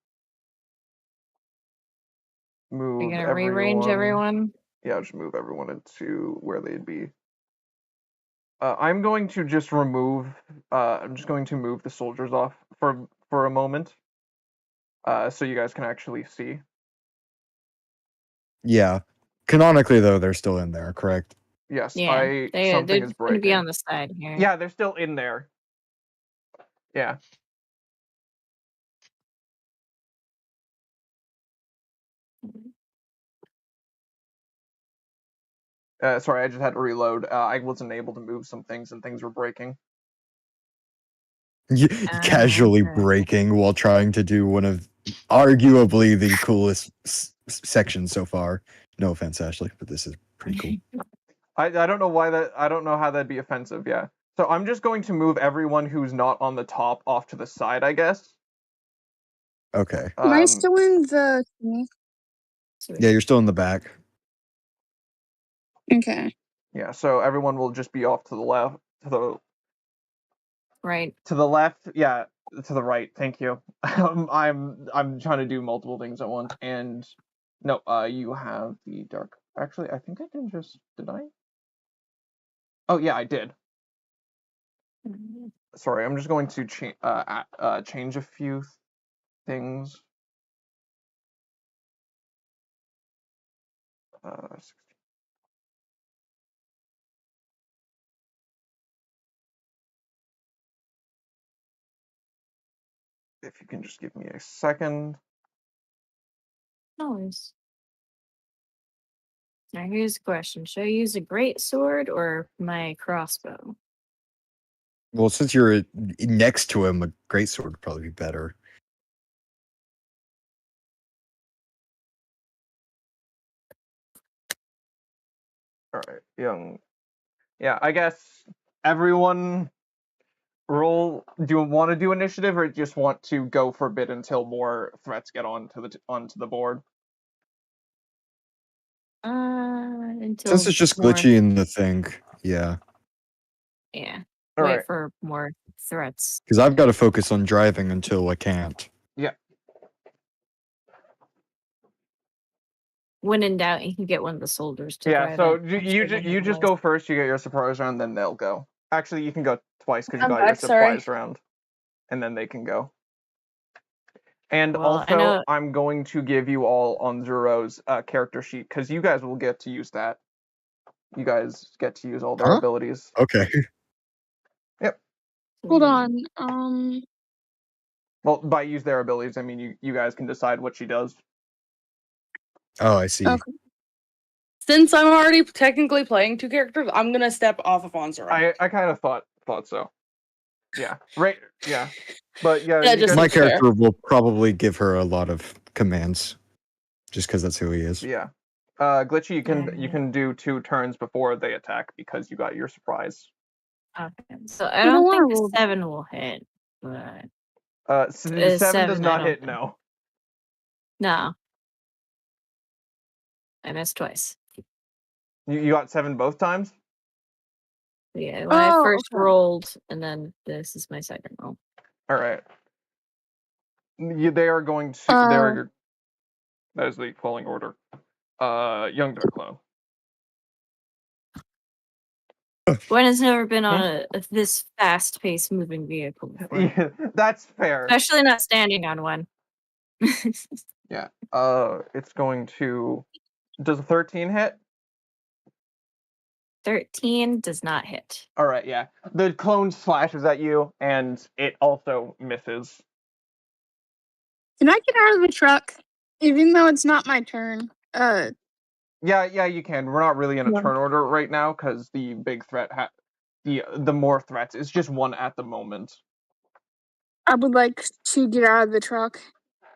move. You're gonna rearrange everyone. Yeah, I'll just move everyone into where they'd be. I'm going to just remove. I'm just going to move the soldiers off for a moment, so you guys can actually see. Yeah. Canonically, though, they're still in there, correct? Yes, Yeah, something they're is going to be breaking. on the side here. Yeah, they're still in there. Yeah. Sorry, I just had to reload. I wasn't able to move some things, and things were breaking. Casually braking while trying to do one of arguably the coolest sections so far. No offense, Ashley, but this is pretty cool. I don't know why that. I don't know how that'd be offensive. Yeah. So I'm just going to move everyone who's not on the top off to the side, I guess. Okay. Am I still in the? Yeah, you're still in the back. Okay. Yeah. So everyone will just be off to the left, Right. to the left. Yeah, to the right. Thank you. I'm trying to do multiple things at once, and no. You have the dark. Actually, I think I did I? Oh yeah, I did. Sorry, I'm just going to change a few things. If you can just give me a second. No worries. Now here's the question: should I use a great sword or my crossbow? Well, since you're next to him, a greatsword would probably be better. All right, yeah, I guess everyone roll. Do you want to do initiative, or just want to go for a bit until more threats get onto the board? Until Since it's just more, glitchy in the thing, yeah. yeah. All Wait right. for more threats. Because I've got to focus on driving until I can't. Yeah. When in doubt, you can get one of the soldiers to Yeah. drive So it. you just go first. You get your surprise round, then they'll go. Actually, you can go twice because you I'm got your back, sorry. surprise round, and then they can go. And Well, I also, know- I'm going to give you all on Zero's character sheet because you guys will get to use that. You guys get to use all their abilities. Okay. Yep. Hold on. Well, by use their abilities, I mean you guys can decide what she does. Oh, I see. Okay. Since I'm already technically playing two characters, I'm gonna step off of Onzera. I kind of thought so. Yeah. Right. Yeah. But yeah. Yeah, you just guys- My fair. character will probably give her a lot of commands, just because that's who he is. Yeah. Glitchy, you can do 2 turns before they attack because you got your surprise. Okay. So I don't think a 7 will hit. But 7 does seven, I not don't hit. think. No. No. I missed twice. You got 7 both times? Yeah, when I Oh, first okay. rolled, and then this is my second roll. All right. They are going to. That is the calling order. Young Dark Clone. Gwen has never been on a this fast-paced moving vehicle before. Yeah, that's fair. Especially not standing on one. Yeah. It's going to. Does a 13 hit? 13 does not hit. All right. Yeah. The clone slashes at you, and it also misses. Can I get out of the truck? Even though it's not my turn. Yeah, you can. We're not really in a Yeah. turn order right now because the big threat the more threats. It's just one at the moment. I would like to get out of the truck.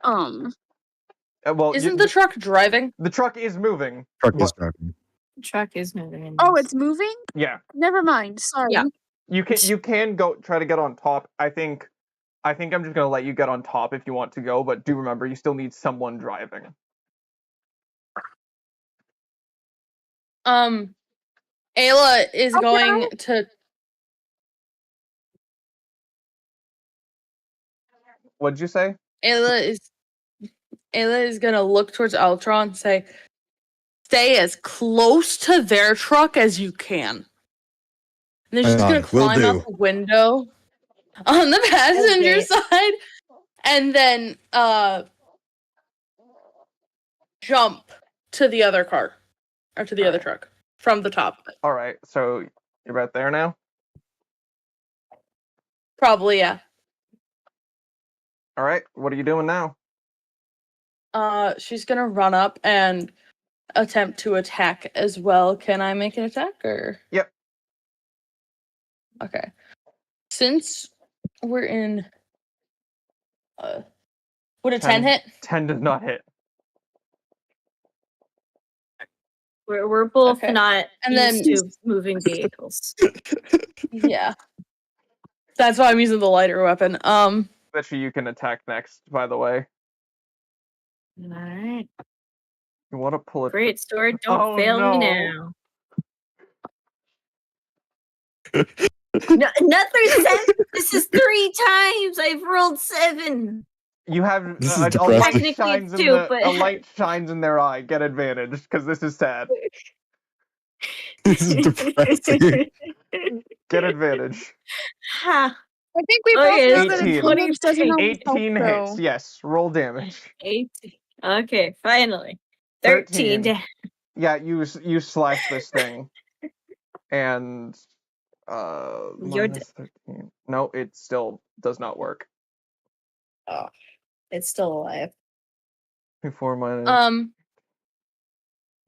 Well, Isn't the truck driving? the truck is moving. Truck is driving. The truck is moving. In Oh, this. it's moving? Yeah. Never mind. Sorry. Yeah. You can go try to get on top. I think I'm just gonna let you get on top if you want to go, but do remember you still need someone driving. Ayla is Okay. going to. What'd you say? Ayla is gonna look towards Ultron and say, "Stay as close to their truck as you can." And then she's gonna Will climb out do. the window on the passenger Okay. side, and then jump to the other car or to the other truck from the top. All right, so you're right there now. Probably, yeah. All right, what are you doing now? She's gonna run up and attempt to attack as well. Can I make an attack or? Yep. Okay. Since we're in, would a 10 hit? 10 does not hit. We're both Okay. not And used then- to moving vehicles. Yeah. That's why I'm using the lighter weapon. Bet you can attack next, by the way. Alright. You want to pull it? Great sword, don't Oh, fail no. me now. No, another 7. This is 3 times I've rolled 7. You have This is a light depressing. Technically shines it's in 2, but a light shines in their eye. Get advantage because this is sad. This is depressing. Get advantage. Ha. I think we both Okay, know it's that 18. advantage doesn't always help, 18 though. hits. Yes, roll damage. 18. Okay, finally. 13. 13. Yeah, you slash this thing, and You're minus 13. No, it still does not work. Oh, it's still alive. 4 minus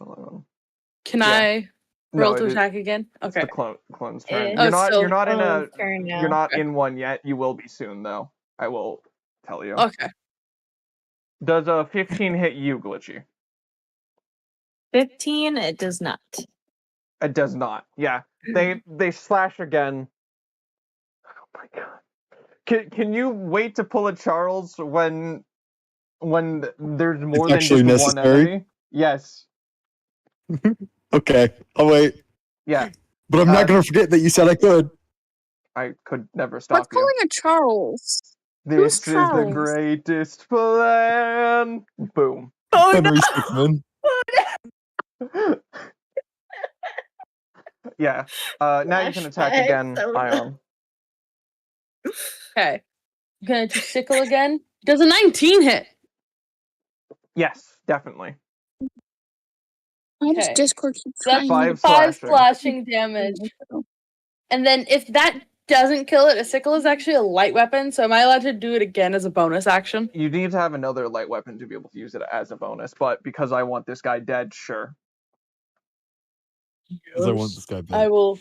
11. can Yeah. I roll No, to it is- attack again? It's Okay. the clone's turn. Oh, You're not. still You're not in a. Turn now. You're not Okay. in one yet. You will be soon, though. I will tell you. Okay. Does a 15 hit you, Glitchy? 15, it does not. It does not. Yeah, they slash again. Oh my god. Can you wait to pull a Charles when there's more than actually just one necessary? enemy? Yes. Okay, I'll wait. Yeah. But I'm not gonna forget that you said I could. I could never stop What's you. calling a Charles? This who's is the Charles? greatest plan. Boom. Oh Henry Stickmin. Yeah. Now you can attack Flashback, again, so no. Ion. Okay. I'm gonna do sickle again. Does a 19 hit? Yes, definitely. Why does Okay. Discord keep That's trying? 5 5 slashing. slashing damage. And then if that doesn't kill it, a sickle is actually a light weapon, so am I allowed to do it again as a bonus action? You need to have another light weapon to be able to use it as a bonus, but because I want this guy dead, sure. Because I want this guy I back. will.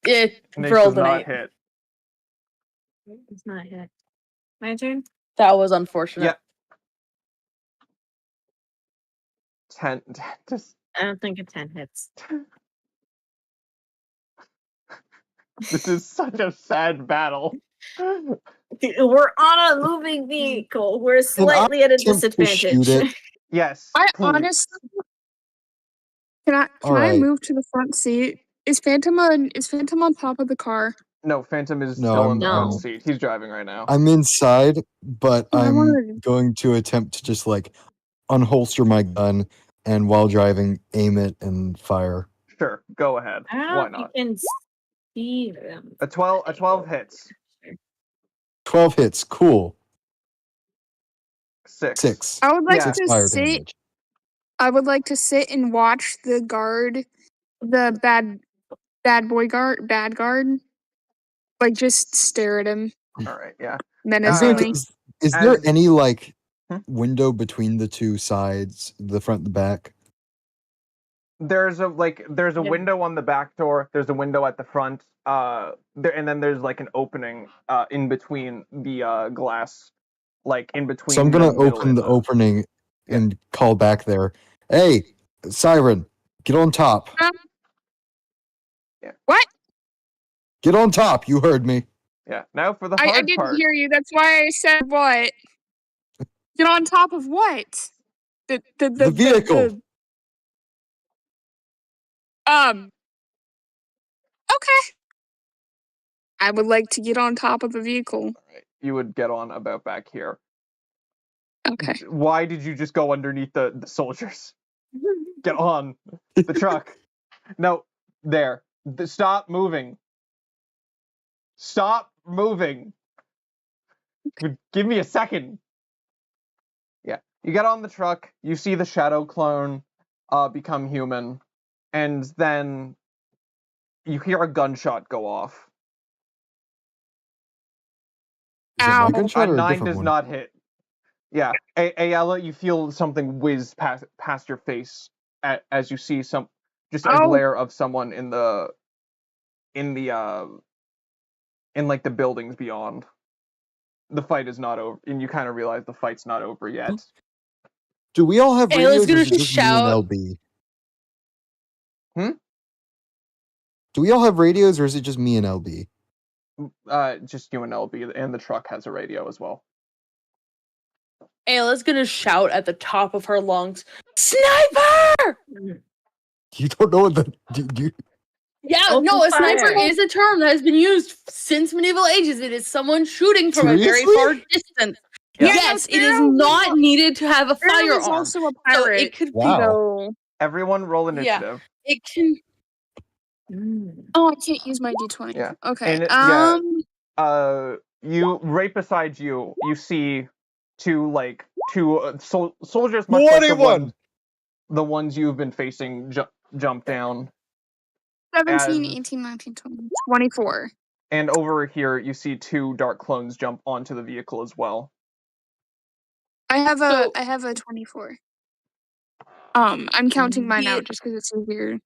It Nick rolled does an not 8. hit. It's not hit. My turn? That was unfortunate. Yeah. 10. Just, I don't think a 10 hits. this is such a sad battle. We're on a moving vehicle. We're slightly at a attempt to disadvantage. shoot it? Yes. I please. honestly can I Alright. move to the front seat? Is Phantom on top of the car? No, Phantom is No, still in the front No. seat. He's driving right now. I'm inside, but Oh, I I'm wanted- going to attempt to just like unholster my gun and while driving, aim it and fire. Sure, go ahead. I don't know Why if not? you can see them. A 12 hits. 12 hits. Cool. 6. I would like Yeah. 6 to fire sit. damage. I would like to sit and watch the guard, the bad guard, like just stare at him All right. Yeah. menacingly. Is there as- any like Hmm? window between the two sides, the front and the back? There's a Yeah. window on the back door. There's a window at the front. And then there's like an opening in between the glass, like in between. So I'm gonna the middle open and the opening Yeah. and call back there. Hey, Siren, get on top. What? Get on top. You heard me. Yeah. Now for the I hard didn't part. hear you. That's why I said what. Get on top of what? The vehicle. Okay. I would like to get on top of the vehicle. All right. You would get on about back here. Okay. Why did you just go underneath the soldiers? Get on the truck. No, there. Stop moving. Stop moving. Give me a second. Yeah. You get on the truck. You see the shadow clone become human. And then you hear a gunshot go off. Is it Ow. my gunshot A or a 9 different does one? not hit. Yeah. Ayala, you feel something whiz past your face as you see a Oh. glare of someone in like the buildings beyond. The fight is not over, and you kind of realize the fight's not over yet. Do we all have Ayla's radios or gonna is it just me and shout- LB? Hmm? Do we all have radios or is it just me and LB? Just you and LB, and the truck has a radio as well. Ayla's gonna shout at the top of her lungs, "Sniper!" You don't know what the do you, Yeah, Open no, a sniper fire. is a term that has been used since medieval ages. It is someone shooting from a very Seriously? far distance. Yeah. Yes, it is Sparrow was not needed to have a Sparrow is firearm. also a So pirate. it could be. Wow. So, Everyone roll Yeah. initiative. It can. oh, I can't use my d20. Yeah. Okay. And you right beside you see two soldiers much like the ones you've been facing jump down. 17, as- 18, 19, 20, 24. And over here you see two dark clones jump onto the vehicle as well. I have So- a 24. I'm counting mine out just because it's easier.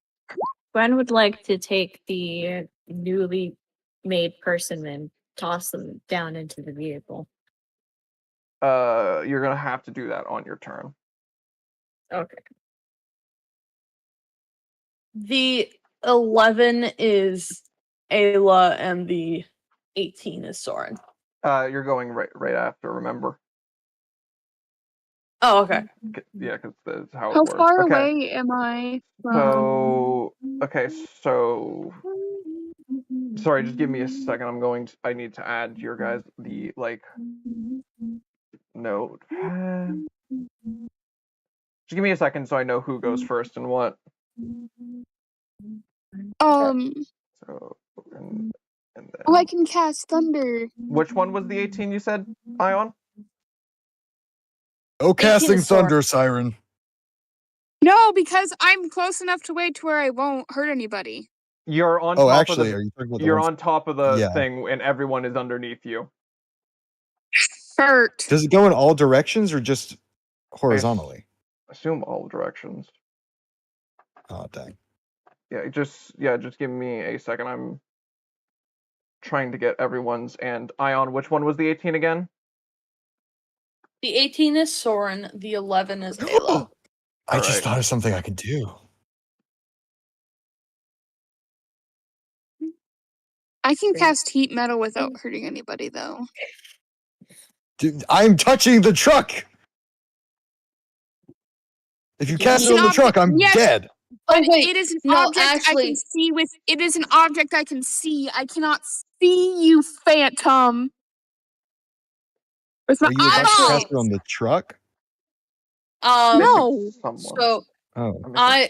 Gwen would like to take the newly made person and toss them down into the vehicle. You're gonna have to do that on your turn. Okay. The 11 is Ayla and the 18 is Soren. You're going right after. Remember? Oh, okay. Yeah, because that's how it How works. far Okay. away am I from? So sorry, just give me a second. I need to add your guys the note. Just give me a second so I know who goes first and what. So and then Oh, I can cast thunder. which one was the 18 you said, Ion? Oh, 18 casting is Soren. thunder, Siren. No, because I'm close enough to wait to where I won't hurt anybody. You're on Oh, top actually, of are you talking about the you're ones- on top of the Yeah. thing and everyone is underneath you. Hurt. Does it go in all directions or just horizontally? Assume all directions. Oh, dang. Yeah, just give me a second. I'm trying to get everyone's. And Ion, which one was the 18 again? The 18 is Soren. The 11 is Ayla. I just Alright. thought of something I could do. I can cast heat metal without hurting anybody, though. Dude, I'm touching the truck. If you cast it on the truck, I'm dead. But wait, it is an no, object I actually- can see with. It is an object I can see. I cannot see you, Phantom. With my Are you about to eyeballs. cast it on the truck? No. Someone. So Oh. I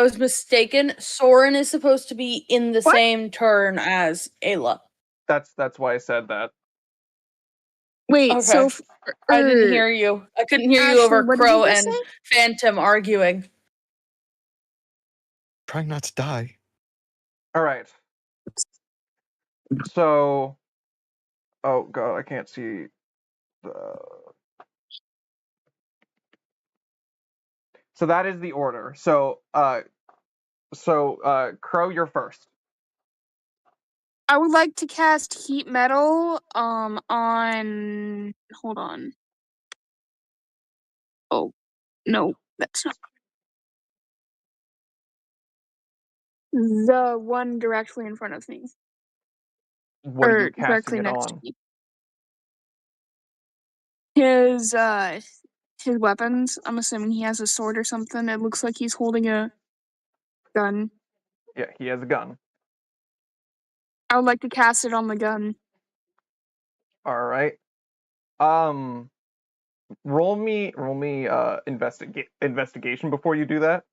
was mistaken. Soren is supposed to be in the What? same turn as Ayla. That's why I said that. Wait. Okay. So I didn't hear you. I couldn't hear you Ashley, over what did Crow you just and say? Phantom arguing. Trying not to die. All right. So, oh god, I can't see the. So that is the order. So, Crow, you're first. I would like to cast heat metal. On. Hold on. Oh no, that's not. The one directly in front of me. What are you Or directly casting it next on? to me. His weapons. I'm assuming he has a sword or something. It looks like he's holding a gun. Yeah, he has a gun. I would like to cast it on the gun. All right. Roll me investigation before you do that.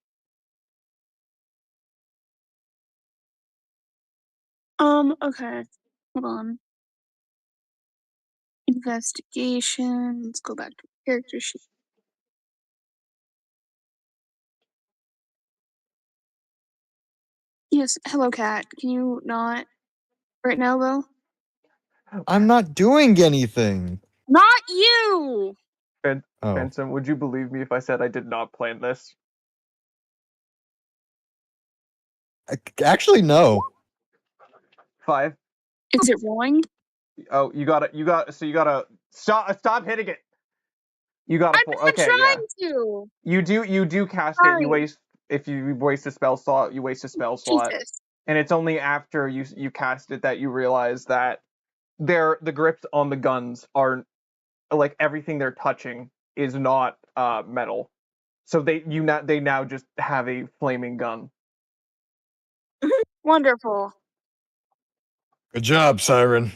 Okay. Hold on. Investigation. Let's go back to character sheet. Yes, hello cat. Can you not right now though? I'm not doing anything. Not you! Oh. Benson, would you believe me if I said I did not plan this? Actually, no. 5. Is it rolling? Oh, you gotta stop hitting it. You got a I'm 4. not Okay, trying yeah. to. You do cast it. You Sorry. waste if you waste a spell slot. You waste a spell slot, Jesus. and it's only after you cast it that you realize that the grips on the guns are like everything they're touching is not metal. So they now just have a flaming gun. Wonderful. Good job, Siren.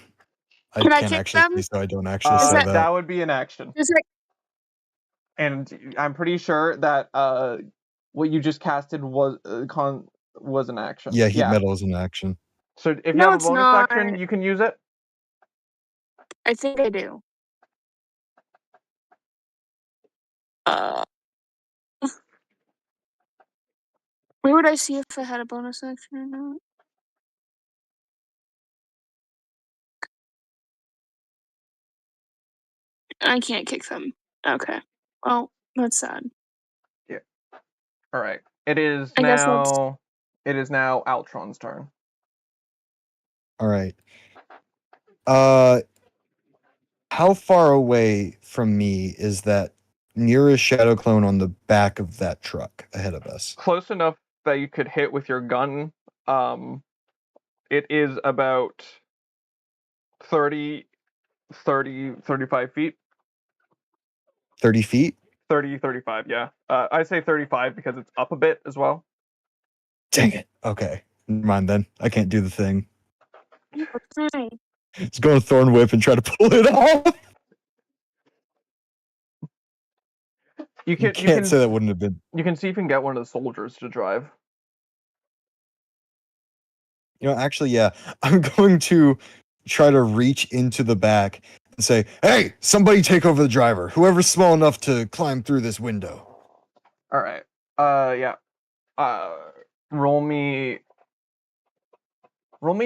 I Can I can't kick actually them? see, so I don't actually say that. That would be an action, Is it and I'm pretty sure that what you just casted was an action. Yeah, heat metal is an action. So if you No, have a it's bonus not. action, you can use it. I think I do. Where would I see if I had a bonus action or not? I can't kick them. Okay. Well, that's sad. All right. It is I guess that's- now Altron's turn. All right. How far away from me is that nearest shadow clone on the back of that truck ahead of us? Close enough that you could hit with your gun. It is about 35 feet. 30 feet? 35, yeah. I say 35 because it's up a bit as well. Dang it. Okay. Never mind then. I can't do the thing. Okay. Let's go to Thorn Whip and try to pull it off. You You can't say that wouldn't have been. You can see if you can get one of the soldiers to drive. You know, actually, yeah. I'm going to try to reach into the back and say, hey, somebody take over the driver. Whoever's small enough to climb through this window. All right. Yeah. Roll me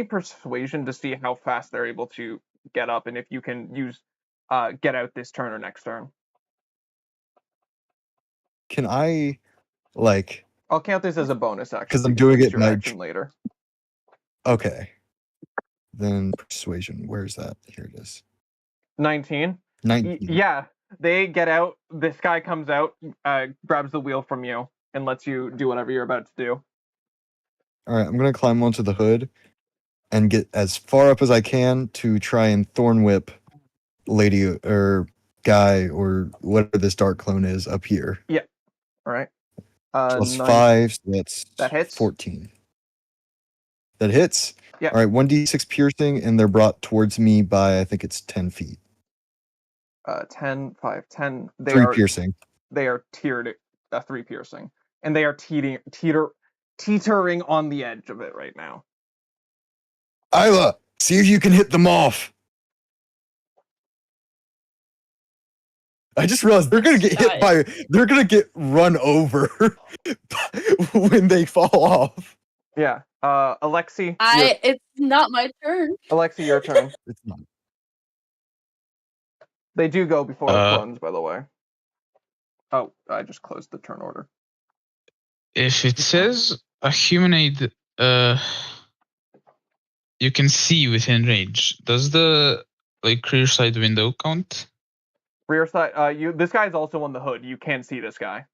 persuasion to see how fast they're able to get up and if you can use get out this turn or next turn. Can I, like... I'll count this as a bonus action. Because I'm doing it your action later. Okay. Then persuasion. Where's that? Here it is. 19. 19. Yeah. They get out. This guy comes out, grabs the wheel from you, and lets you do whatever you're about to do. All right, I'm going to climb onto the hood and get as far up as I can to try and Thorn Whip lady or guy or whatever this dark clone is up here. All right. Plus 9. 5, so that's That hits. 14. That hits? Yeah. All right, 1d6 piercing, and they're brought towards me by, I think it's 10 feet. 10, 5, 10. 3 piercing. They are tiered, 3 piercing. And they are teetering on the edge of it right now. Isla, see if you can hit them off. I just realized they're gonna get hit by. They're gonna get run over when they fall off. Yeah. Alexi. It's not my turn. Alexi, your turn. It's not. They do go before the clones, by the way. Oh, I just closed the turn order. If it says a humanoid, you can see within range. Does the rear side window count? Rear side. This guy is also on the hood. You can see this guy.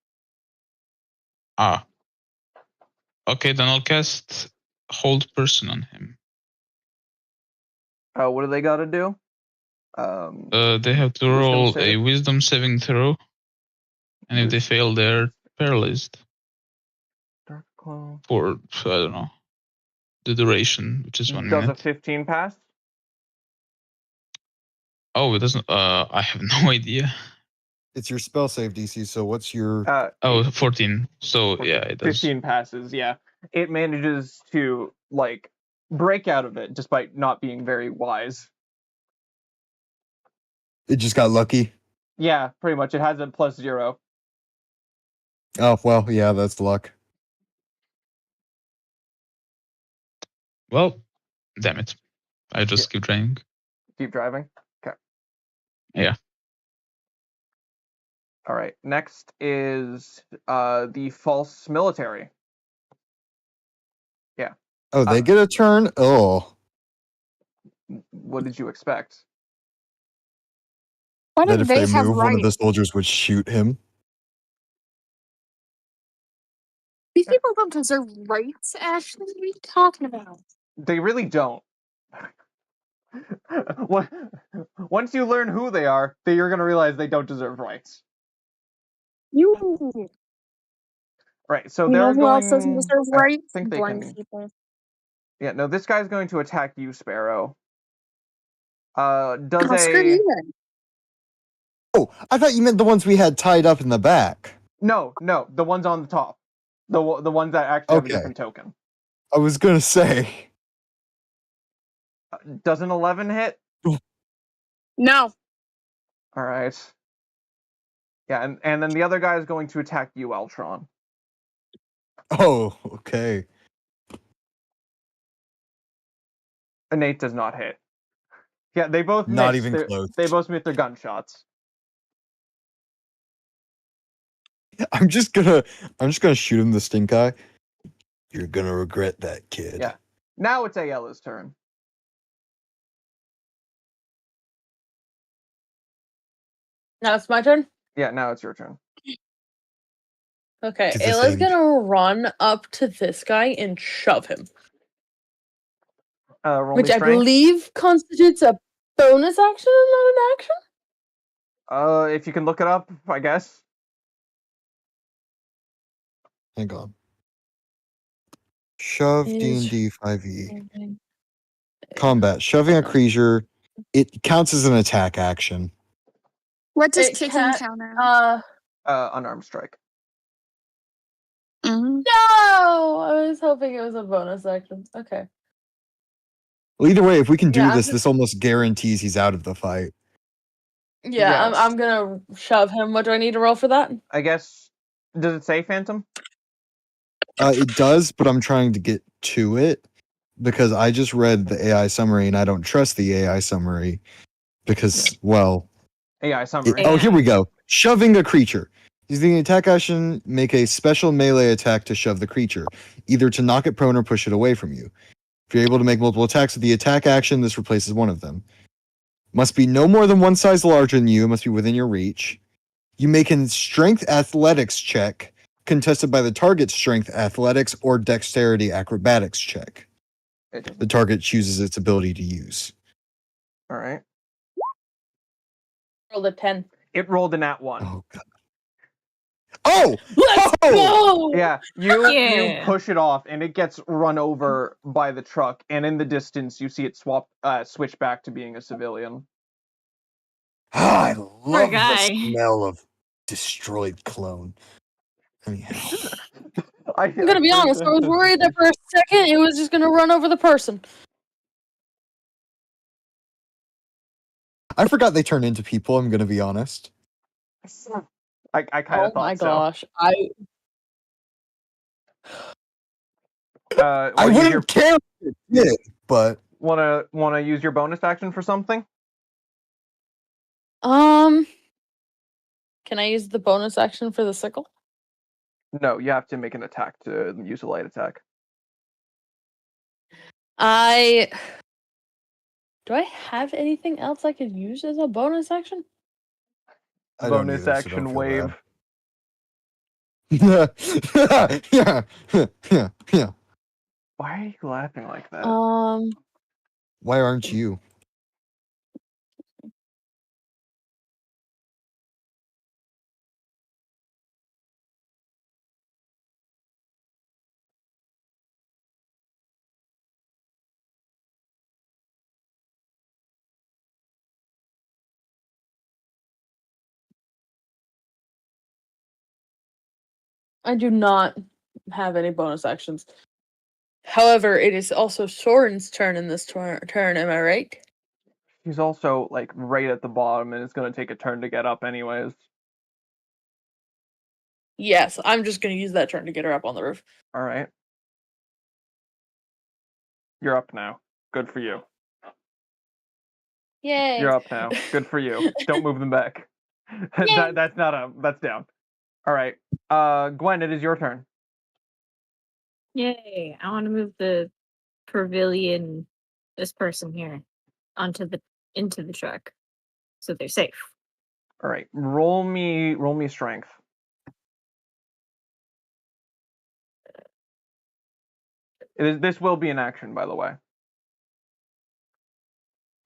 Ah. Okay, then I'll cast Hold Person on him. What do they got to do? They have to roll a Wisdom saving throw, and if they fail, they're paralyzed. Dark clone. For I don't know the duration, which is 1 minute. Does a 15 pass? Oh, it doesn't. I have no idea. It's your spell save DC. So what's your? 14. So 14. Yeah, it does. 15 passes. Yeah, it manages to break out of it despite not being very wise. It just got lucky. Yeah, pretty much. It has a +0. Oh well, yeah, that's luck. Well, damn it! I just keep driving. Keep driving. Okay. Yeah. All right. Next is the false military. Yeah. Oh, they get a turn. Oh. What did you expect? What That if if they they have move, one of the rights? soldiers would shoot him. These people don't deserve rights, Ashley. What are you talking about? They really don't. Once you learn who they are, you're going to realize they don't deserve rights. You. Right, so You they're know who going. else doesn't deserve rights? I think they Blind can. people. Yeah, no, this guy's going to attack you, Sparrow. Does Screw you then. Oh, I thought you meant the ones we had tied up in the back. No, the ones on the top. The ones that actually have a different token. I was gonna say. Does an 11 hit? No. All right. Yeah, and then the other guy is going to attack you, Eltron. Oh, okay. An 8 does not hit. Yeah, they both not miss. even close. They both miss their gunshots. I'm just gonna shoot him the stink eye. You're gonna regret that, kid. Yeah. Now it's Ayala's turn. Now it's my turn? Yeah, now it's your turn. Okay, To the Ayla's thing. gonna run up to this guy and shove him. Roll Which me I strength. believe constitutes a bonus action and not an action? If you can look it up, I guess. Hang on. Shove D&D 5e. Combat. Shoving a creature. It counts as an attack action. What does It kicking can't- count as? Unarmed strike. Mhm. No! I was hoping it was a bonus action. Okay. Well, either way, if we can do Yeah, this, this almost guarantees he's out of the fight. Yeah, Yes. I'm gonna shove him. What do I need to roll for that? I guess. Does it say Phantom? It does, but I'm trying to get to it because I just read the AI summary and I don't trust the AI summary because, well... AI summary. Oh, here we go. Shoving a creature. Using the attack action, make a special melee attack to shove the creature, either to knock it prone or push it away from you. If you're able to make multiple attacks with the attack action, this replaces one of them. Must be no more than one size larger than you, must be within your reach. You make a strength athletics check, contested by the target's strength athletics or dexterity acrobatics check. The target chooses its ability to use. All right. Rolled a 10. It rolled a nat 1. Oh god. Oh! Let's go! Yeah, you Yeah. push it off, and it gets run over by the truck. And in the distance, you see it switch back to being a civilian. I love the guy. smell of destroyed clone. Anyhow. I'm gonna be honest, I was worried that for a second it was just gonna run over the person. I forgot they turn into people, I'm gonna be honest. I kind of Oh my thought so. gosh. I Wanna use wouldn't care if it did, but wanna use your bonus action for something? Can I use the bonus action for the sickle? No, you have to make an attack to use a light attack. Do I have anything else I could use as a bonus action? I don't Bonus either, so don't action feel wave. bad. yeah. Why are you laughing like that? Why aren't you? I do not have any bonus actions. However, it is also Soren's turn in this turn, am I right? He's also like right at the bottom, and it's gonna take a turn to get up, anyways. Yes, I'm just gonna use that turn to get her up on the roof. All right. You're up now. Good for you. Yay. You're up now. Good for you. Don't move them back. That's not up. That's down. All right. Gwen, it is your turn. Yay! I want to move the pavilion, this person here, into the truck, so they're safe. All right. Roll me strength. This will be an action, by the way.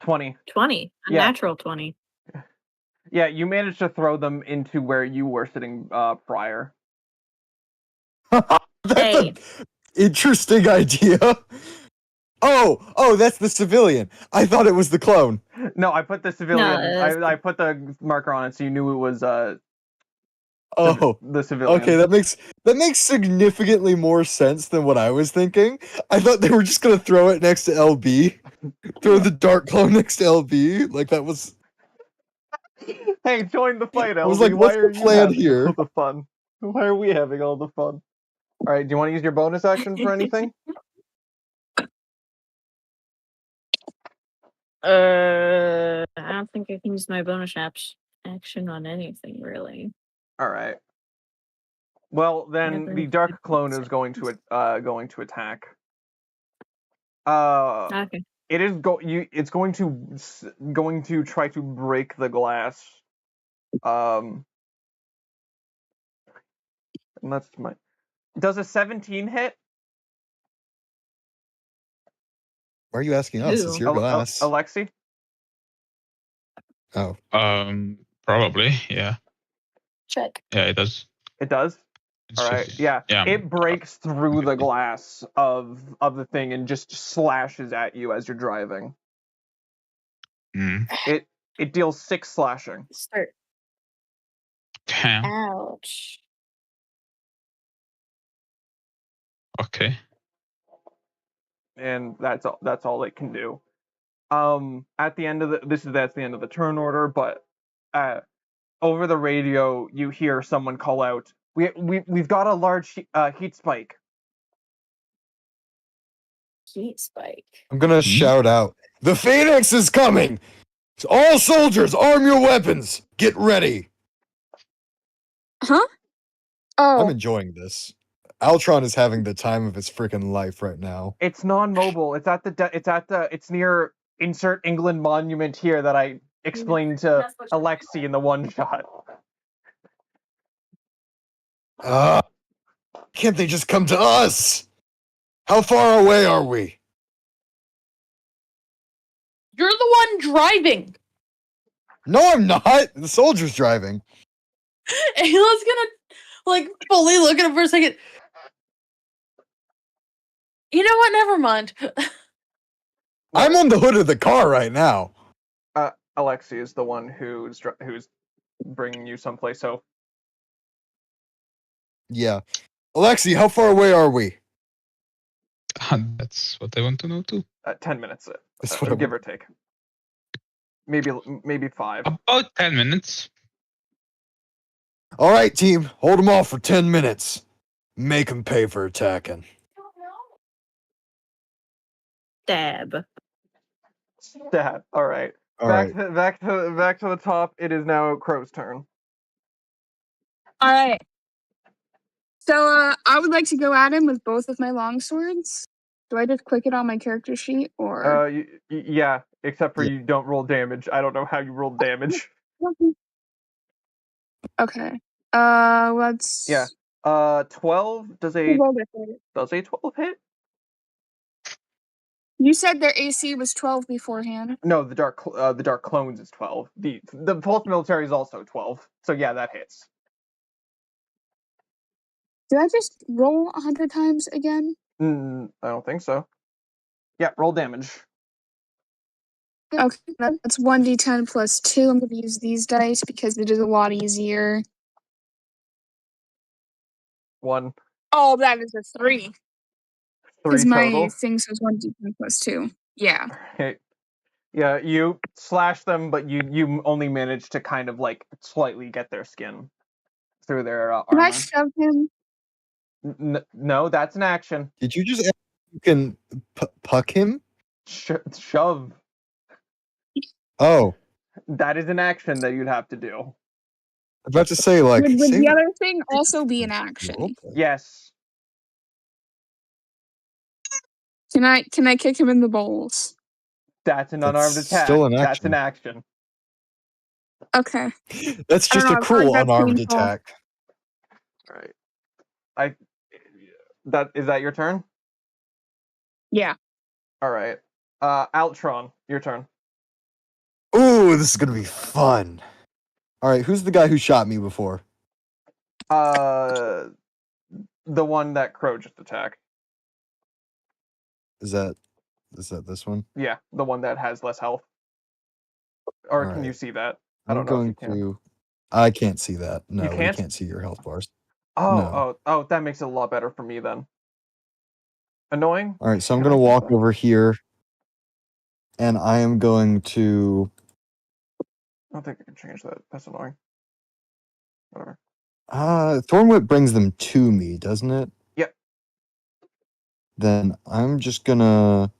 20. 20, a Yeah. natural 20. Yeah, you managed to throw them into where you were sitting prior. That's Hey. an interesting idea. Oh, that's the civilian. I thought it was the clone. No, I put the civilian. No, I put the marker on it so you knew it was the civilian. Okay, that makes significantly more sense than what I was thinking. I thought they were just gonna throw it next to LB. Throw the dark clone next to LB. Like that was. Hey, join the fight, LB. I was like, Why what's are the you plan having here? all the fun? Why are we having all the fun? All right, do you want to use your bonus action for anything? I don't think I can use my bonus action on anything really. All right. Well, then Never the dark did clone bonus is going to attack. Okay. It is it's going to try to break the glass. And that's my. Does a 17 hit? Why are you asking us? It's Who? your glass. Alexi? Oh. Probably, yeah. Check. Yeah, it does. It does? All right. Yeah. It breaks through the glass of the thing and just slashes at you as you're driving. Mm. It deals 6 slashing. Start. Damn. Ouch. Okay. And that's all it can do. At the end of that's the end of the turn order, but over the radio you hear someone call out, we've got a large heat spike. Heat spike. I'm gonna shout out, the Phoenix is coming! All soldiers, arm your weapons! Get ready! Huh? I'm Oh, enjoying this. Altron is having the time of his freaking life right now. It's non-mobile. It's near insert England monument here that I explained to Alexi in the one shot. Can't they just come to us? How far away are we? You're the one driving. No, I'm not. The soldier's driving. Ayla's gonna like fully look at him for a second. You know what? Never mind. I'm on the hood of the car right now. Alexi is the one who's bringing you someplace. So Yeah. Alexi, how far away are we? That's what I want to know too. 10 minutes, That's what I give want. or take. Maybe 5. About 10 minutes. All right, team. Hold them off for 10 minutes. Make them pay for attacking. Dab. Stab. All right. All back right. to the top. It is now Crow's turn. All right. So I would like to go at him with both of my long swords. Do I just click it on my character sheet or? Yeah. Except for Yeah. you don't roll damage. I don't know how you roll damage. Okay. Let's. Yeah. 12 does a 12 hit? You said their AC was 12 beforehand. No, the dark clones is 12. The pulse military is also 12. So yeah, that hits. Did I just roll 100 times again? I don't think so. Yeah, roll damage. Okay, that's 1d10 plus 2. I'm going to use these dice because it is a lot easier. 1. Oh, that is a 3. 3 Because my total. thing says 1d10 plus 2. Yeah. Okay. Yeah, you slash them, but you only manage to kind of like slightly get their skin through their Can armor. I shove him? No, that's an action. Did you just ask if you can puck him? Shove. Oh. That is an action that you'd have to do. I was about to say, like, Would the other thing also be an action? Okay. Yes. Can I kick him in the balls? That's an unarmed That's attack. still an That's an action. Okay. That's I don't just know, a I've cruel heard that unarmed painful. attack. Right. Is that your turn? Yeah. All right. Altron, your turn. Ooh, this is gonna be fun. All right, who's the guy who shot me before? The one that Crow just attacked. Is that this one? Yeah, the one that has less health. Or All can you right. see that? I I'm don't know if you going can. to. I can't see that. No, we can't? can't see your health bars. Oh, that makes it a lot better for me then. Annoying? All right, so I'm Can gonna I fix walk that? over here, and I am going to. I don't think I can change that. That's annoying. Whatever. Thornwhip brings them to me, doesn't it? Yep. Then I'm just gonna.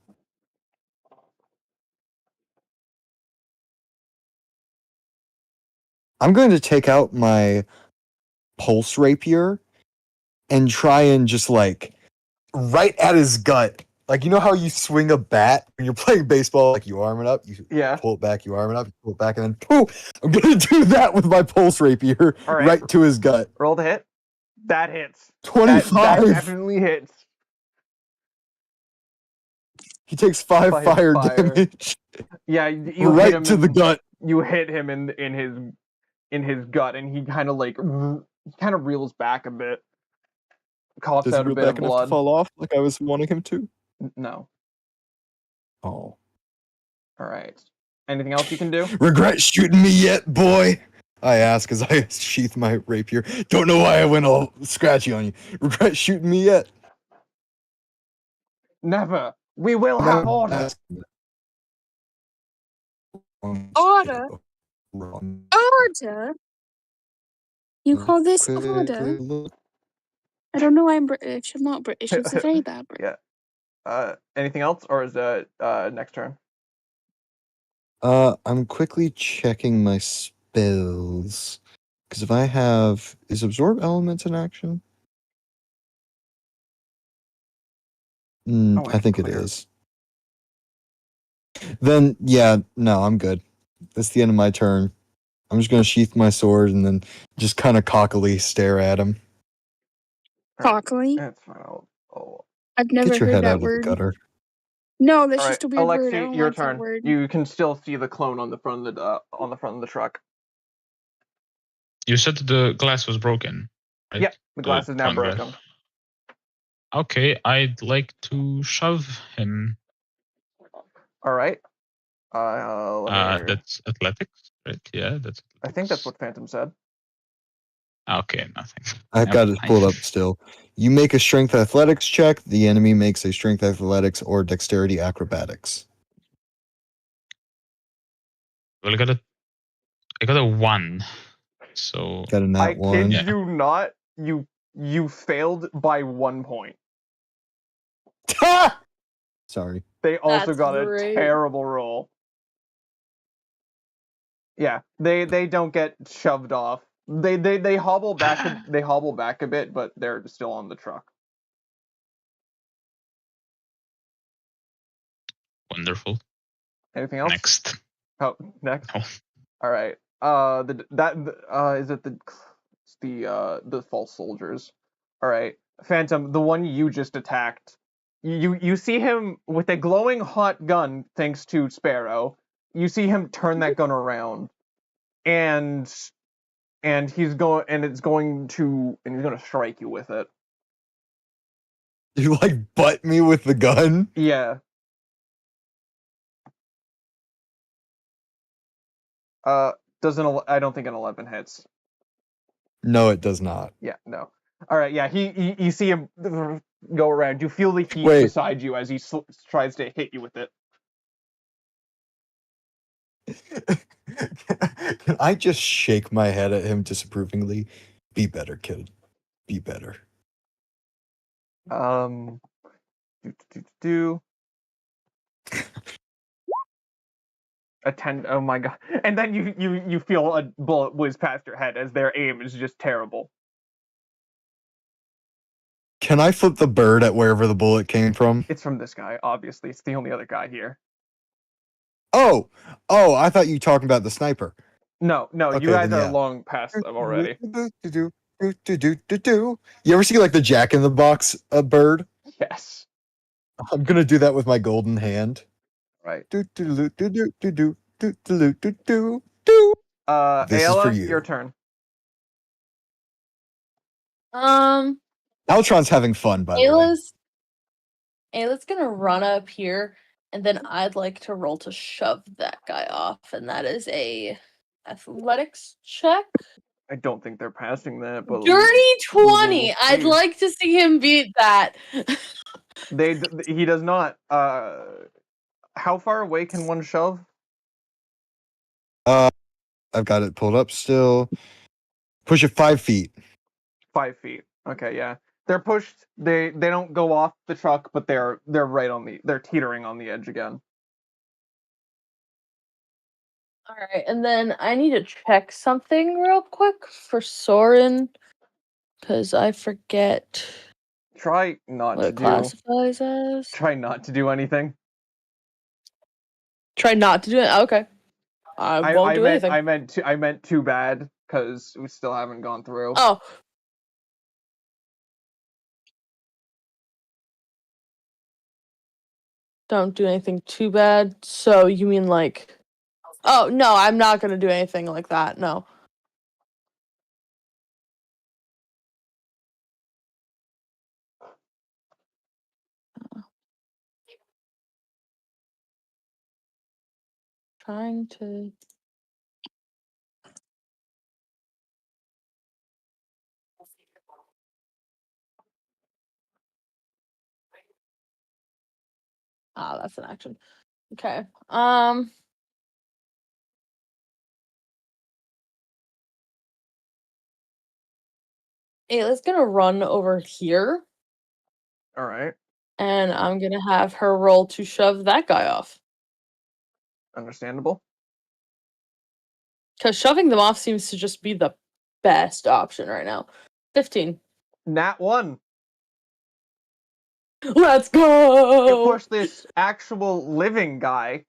I'm going to take out my pulse rapier and try and just like right at his gut. Like, you know how you swing a bat when you're playing baseball, like you arm it up, you Yeah. pull it back, you arm it up, you pull it back, and then poof! I'm gonna do that with my pulse rapier All right. right to his gut. Roll the hit. That hits. 25. That definitely hits. He takes 5 fire fire. damage Yeah, you hit right him to the gut. You hit him in his gut, and he kind of reels back a bit. Coughs Does he out a reel bit of back enough blood. to fall off like I was wanting him to? No. Oh. All right. Anything else you can do? Regret shooting me yet, boy? I ask as I sheath my rapier. Don't know why I went all scratchy on you. Regret shooting me yet? Never. We will have order. Order? Wrong. Order? You call this order? I don't know. I'm British. I'm not British. It's a very bad British. Yeah. Anything else, or is that next turn? I'm quickly checking my spells. Because if I have... Is Absorb Elements in action? I think it is. Then, yeah, no, I'm good. That's the end of my turn. I'm just going to sheath my sword and then just kind of cockily stare at him. Cockily? That's fine. I've never Get your heard head that out of the word. gutter. No, that's All right, just a weird word. I Alexi, don't your like that turn. word. You can still see the clone on the front of the truck. You said the glass was broken, right? Yep, the glass is now front glass. broken. Okay, I'd like to shove him. All right. Let me... That's athletics, right? Yeah, that's. I think that's what Phantom said. Okay, nothing. I've got it pulled up still. You make a strength athletics check. The enemy makes a strength athletics or dexterity acrobatics. Well, I got a 1. So Got a nat I one. kid you not. You failed by 1 point. Sorry. They also That's got great. a terrible roll. Yeah, they don't get shoved off. They hobble back. They hobble back a bit, but they're still on the truck. wonderful. Anything else? Next. Oh, next. No. All right. Is it the false soldiers? All right, Phantom, the one you just attacked. You see him with a glowing hot gun, thanks to Sparrow. You see him turn that gun around, and he's going to strike you with it. You like butt me with the gun? Yeah. I don't think an 11 hits. No, it does not. Yeah, no. All right, yeah, you see him go around. You feel the heat Wait. beside you as he tries to hit you with it. Can I just shake my head at him disapprovingly? Be better, kid. Be better. A 10. Oh my god! And then you feel a bullet whiz past your head as their aim is just terrible. Can I flip the bird at wherever the bullet came from? It's from this guy, obviously. It's the only other guy here. Oh, I thought you were talking about the sniper. No, Okay, you guys then are yeah. long past them already. You ever see like the Jack in the Box bird? Yes. I'm gonna do that with my golden hand. Right. This is Ayla, for you. your turn. Altron's having fun, by the way. Ayla's gonna run up here, and then I'd like to roll to shove that guy off, and that is a athletics check. I don't think they're passing that, but Dirty we'll 20. I'd see. like to see him beat that. He does not. How far away can one shove? I've got it pulled up still. Push it 5 feet. 5 feet. Okay, yeah. They're pushed. They don't go off the truck, but they're right on they're teetering on the edge again. All right, and then I need to check something real quick for Soren, because I forget Try not what to it classifies as. Try not to do anything. Try not to do it. Okay, I won't do anything. I meant too bad because we still haven't gone through. Oh. Don't do anything too bad. So you mean like... Oh, no, I'm not going to do anything like that. No. Trying to... Ah, that's an action. Okay. Ayla's gonna run over here. All right. And I'm gonna have her roll to shove that guy off. Understandable. Because shoving them off seems to just be the best option right now. 15. Nat 1. Let's go! You push this actual living guy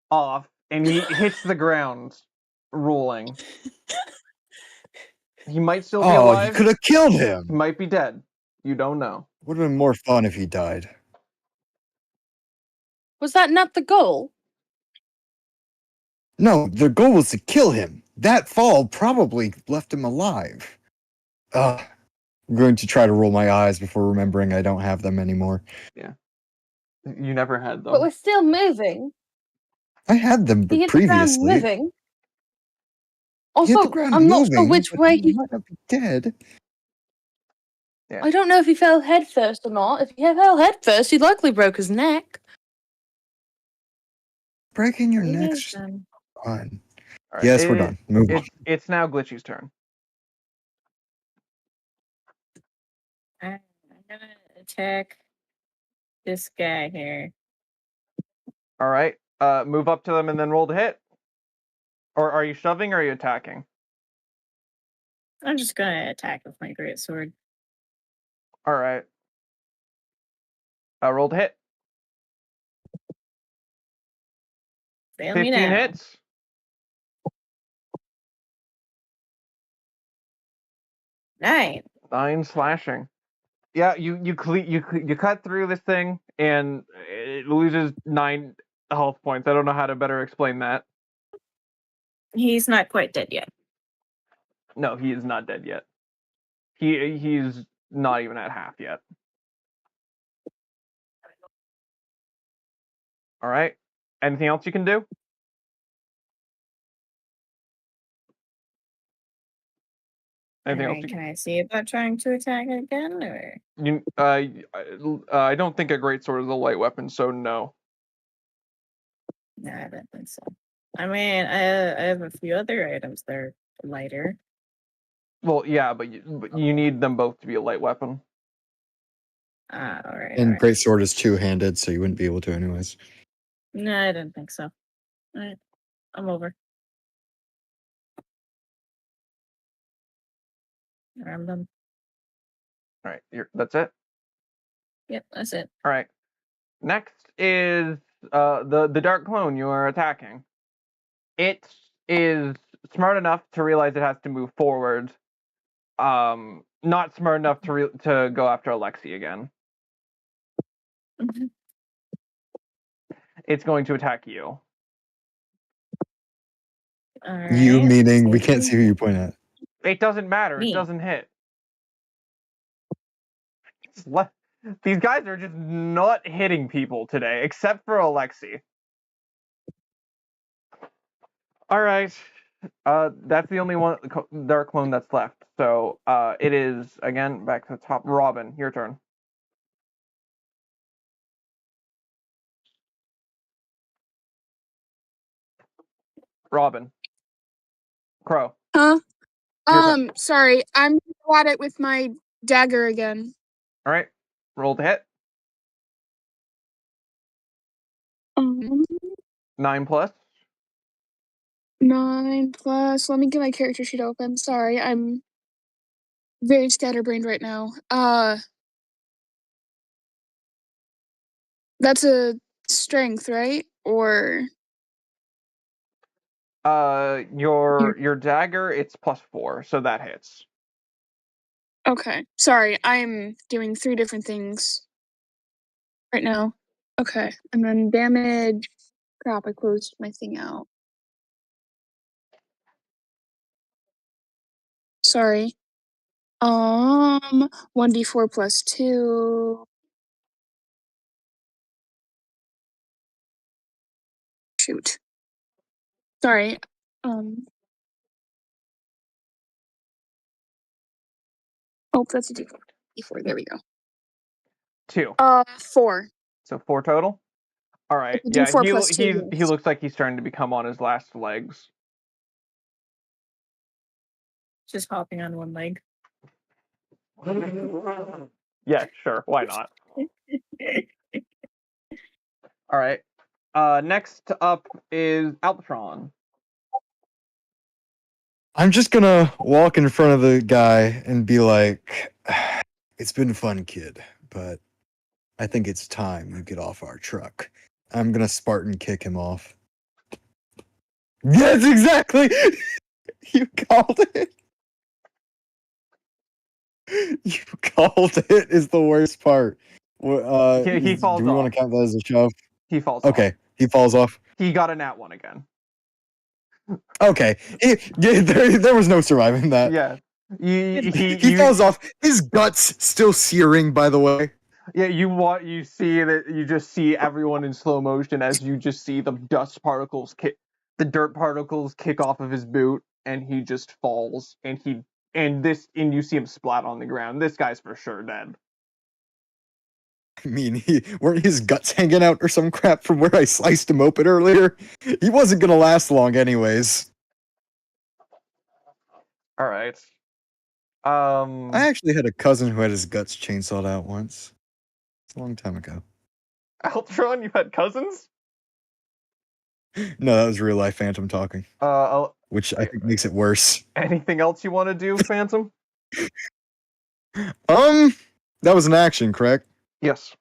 off, and he hits the ground, rolling. He might still be alive. You could have killed him. He might be dead. You don't know. Would have been more fun if he died. Was that not the goal? No, the goal was to kill him. That fall probably left him alive. I'm going to try to roll my eyes before remembering I don't have them anymore. You never had them. But we're still moving. I had them He hit the ground previously. moving. He hit Also, the ground I'm not sure moving, which but way he he. might not be dead. I don't know if he fell head first or not. If he fell head first, he likely broke his neck. Breaking your It neck's is just done. fine. All right, Yes, we're done. Move on. It's now Glitchy's turn. I'm gonna attack this guy here. All right. Move up to them and then roll to hit. Or are you shoving or are you attacking? I'm just gonna attack with my great sword. All right. Roll to hit. Fail me 15 now. hits. Nine. 9 slashing. Yeah, you cut through this thing and it loses 9 health points. I don't know how to better explain that. He's not quite dead yet. No, he is not dead yet. He's not even at half yet. All right. Anything else you can do? Anything else? Alright, can I see about trying to attack again, or I don't think a greatsword is a light weapon, so no. no? I don't think so. I mean, I have a few other items that are lighter. Well, yeah, but you need them both to be a light weapon. Ah, all right. And greatsword is two-handed, so you wouldn't be able to anyways. No, I didn't think so. All right, I'm over. I'm done. All right, that's it. Yep, that's it. All right. Next is the dark clone you are attacking. It is smart enough to realize it has to move forward. Not smart enough to go after Alexi again. Mhm. It's going to attack you. All You right, meaning we can't see who you point at. It doesn't matter. Me. It doesn't hit. These guys are just not hitting people today, except for Alexi. All right. That's the only one dark clone that's left. So it is again back to the top. Robin, your turn. Robin. Crow. Huh? Your turn. Sorry. I'm at it with my dagger again. All right. Roll to hit. 9 plus. 9 plus. Let me get my character sheet open. Sorry, I'm very scatterbrained right now. That's a strength, right? Or Your dagger, it's +4, so that hits. okay. Sorry, I'm doing 3 different things right now. Okay, and then damage. Crap, I closed my thing out. Sorry. 1d4 plus 2. Shoot. Sorry. Oh, that's a d4. D4. There we go. 2. 4. So 4 total. All right. It's a Yeah, D4 plus 2, he yes. looks like he's starting to become on his last legs. just hopping on one leg. Yeah, sure. Why not? All right. Next up is Altron. I'm just gonna walk in front of the guy and be like, "It's been fun, kid, but I think it's time you get off our truck." I'm gonna Spartan kick him off. Yes, exactly. You called it. You called it is the worst part. He falls Do we want off. to count that as a shove? He falls off. Okay, he falls off. He got a nat 1 again. Okay, there was no surviving that. Yeah. He falls off. His guts still searing, by the way. Yeah, you see that you just see everyone in slow motion as you just see the dirt particles kick off of his boot, and he just falls, and you see him splat on the ground. This guy's for sure dead. I mean, weren't his guts hanging out or some crap from where I sliced him open earlier? He wasn't gonna last long, anyways. All right. I actually had a cousin who had his guts chainsawed out once. It's a long time ago. Altron, you had cousins? No, that was real life Phantom talking, which I think makes it worse. Anything else you want to do, Phantom? That was an action, correct? Yes.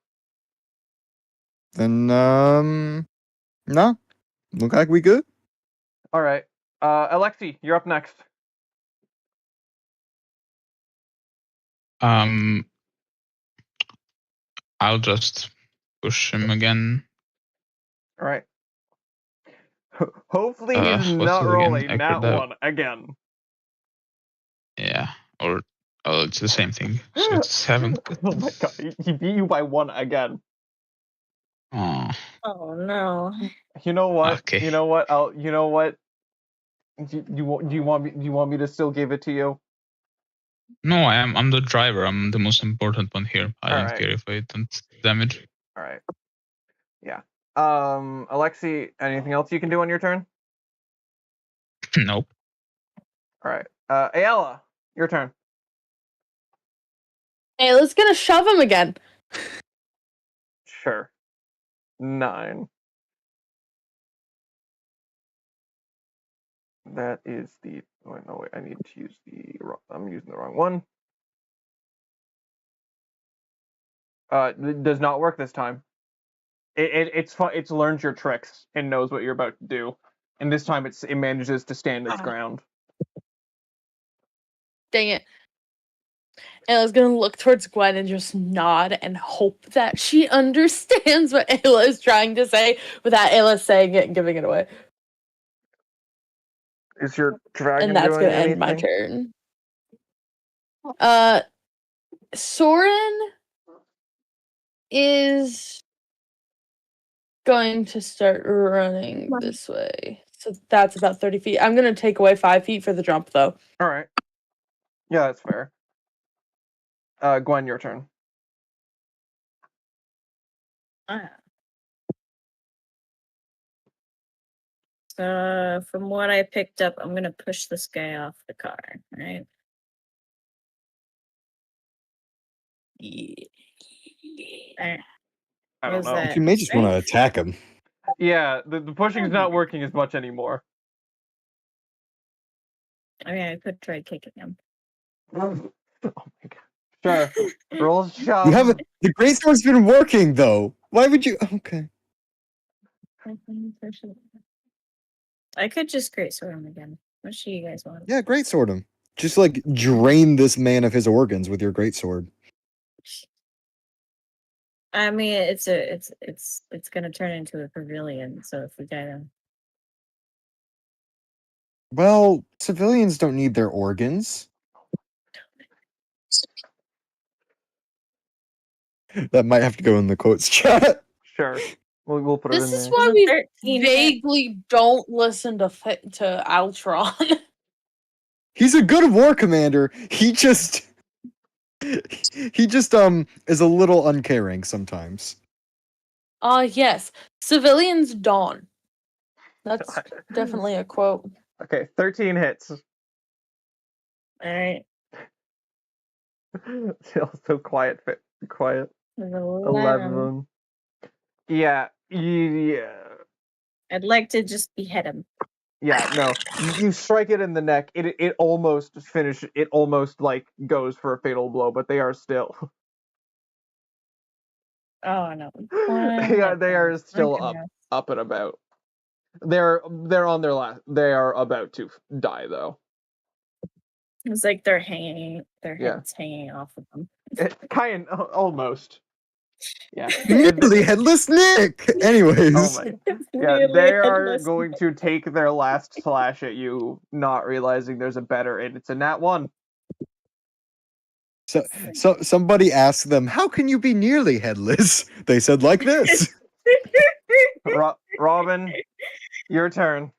Then, no. Look like we good. All right. Alexi, you're up next. I'll just push him again. All right. Hopefully he does what's not it roll again? a I nat forgot. 1 again. Yeah, or it's the same thing. So it's 7. Oh my god, he beat you by 1 again. Oh, Oh no. You know what? Okay. You know what? You know what? Do you want me to still give it to you? no, I'm the driver. I'm the most important one here. I don't Alright. care if I don't damage. All right. Yeah. Alexi, anything else you can do on your turn? Nope. All right. Ayala, your turn. Ayla's gonna shove him again. Sure. 9. That is the. Oh, no, wait. I need to use the. I'm using the wrong one. It does not work this time. It's fun. It's learned your tricks and knows what you're about to do, and this time it manages to stand its ground. Dang it. Ayla's gonna look towards Gwen and just nod and hope that she understands what Ayla is trying to say without Ayla saying it and giving it away. Is your dragon And that's doing gonna anything? end my turn. Soren is going to start running this way. So that's about 30 feet. I'm gonna take away 5 feet for the jump though. All right. Yeah, that's fair. Gwen, your turn. From what I picked up, I'm gonna push this guy off the car, right? Yeah. I don't know. that? You may just want to attack him. Yeah, the pushing's not working as much anymore. I mean, I could try kicking him. Oh my god. Sure. Roll shove. You haven't. The greatsword's been working though. Why would you? Okay. I could just greatsword him again. What do you guys want? Yeah, greatsword him. Just like drain this man of his organs with your greatsword. I mean, it's gonna turn into a pavilion. So if we gotta, Well, civilians don't need their organs. That might have to go in the quotes chat. Sure. We'll put it This in is there. why we 13 vaguely don't listen to Altron. He's a good war commander. He just is a little uncaring sometimes. Yes. Civilians dawn. That's definitely a quote. Okay, 13 hits. all right. So quiet. 11. Yeah. I'd like to just behead him. Yeah, no. You strike it in the neck. It almost finishes. It almost like goes for a fatal blow, but they are still. Oh no. They are still up and about. They're on their last. They are about to die though. It's like they're hanging. Their Yeah. heads hanging off of them. Kind almost. Yeah. Nearly headless Nick. Anyways, Oh my. Yeah, they are going to take their last slash at you, not realizing there's a better, and it's a nat 1. so somebody asked them, "How can you be nearly headless?" They said, "Like this." Robin, your turn.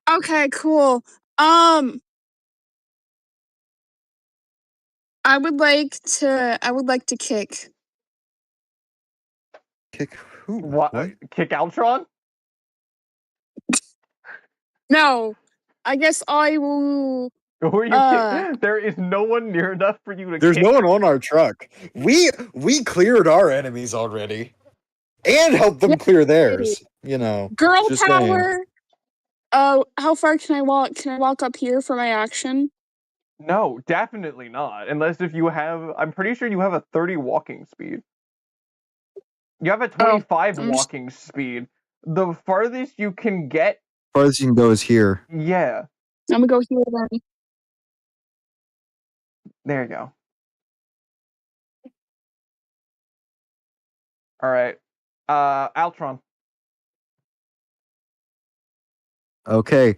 Okay, cool. I would like to kick. Kick who? What? Kick Altron? No. I guess I will. Who are you kick? There is no one near enough for you to There's kick. no one on our truck. We cleared our enemies already, and helped them clear theirs. You know, Girl just power. How far can I walk? Can I walk up here for my action? No, definitely not. Unless if you have, I'm pretty sure you have a 30 walking speed. You have a 25 walking speed. The farthest you can get. Farthest you can go is here. Yeah. I'm gonna go here then. There you go. All right. Altron. Okay,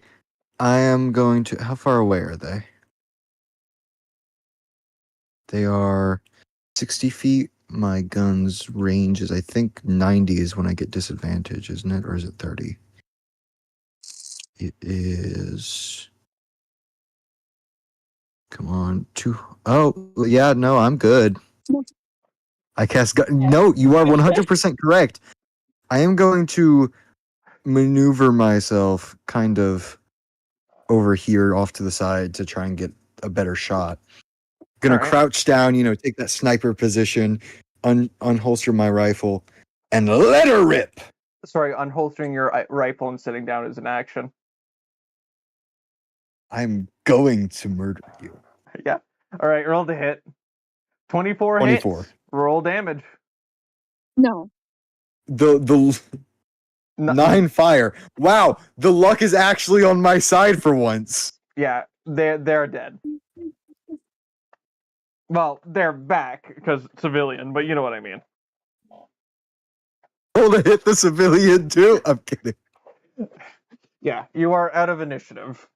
I am going to. How far away are they? They are 60 feet. My gun's range is, I think, 90 is when I get disadvantage, isn't it? Or is it 30? It is. Come on. Oh, yeah, no, I'm good. I cast gun. No, you are 100% correct. I am going to maneuver myself kind of over here off to the side to try and get a better shot. Gonna crouch down, take that sniper position, unholster my rifle, and let her rip. Sorry, unholstering your rifle and sitting down is an action. I'm going to murder you. Yeah. All right, roll the hit. 24 hits. Roll damage. No. The 9 fire. Wow, the luck is actually on my side for once. Yeah, they're dead. Well, they're back because civilian, but you know what I mean. Roll to hit the civilian too. I'm kidding. Yeah, you are out of initiative.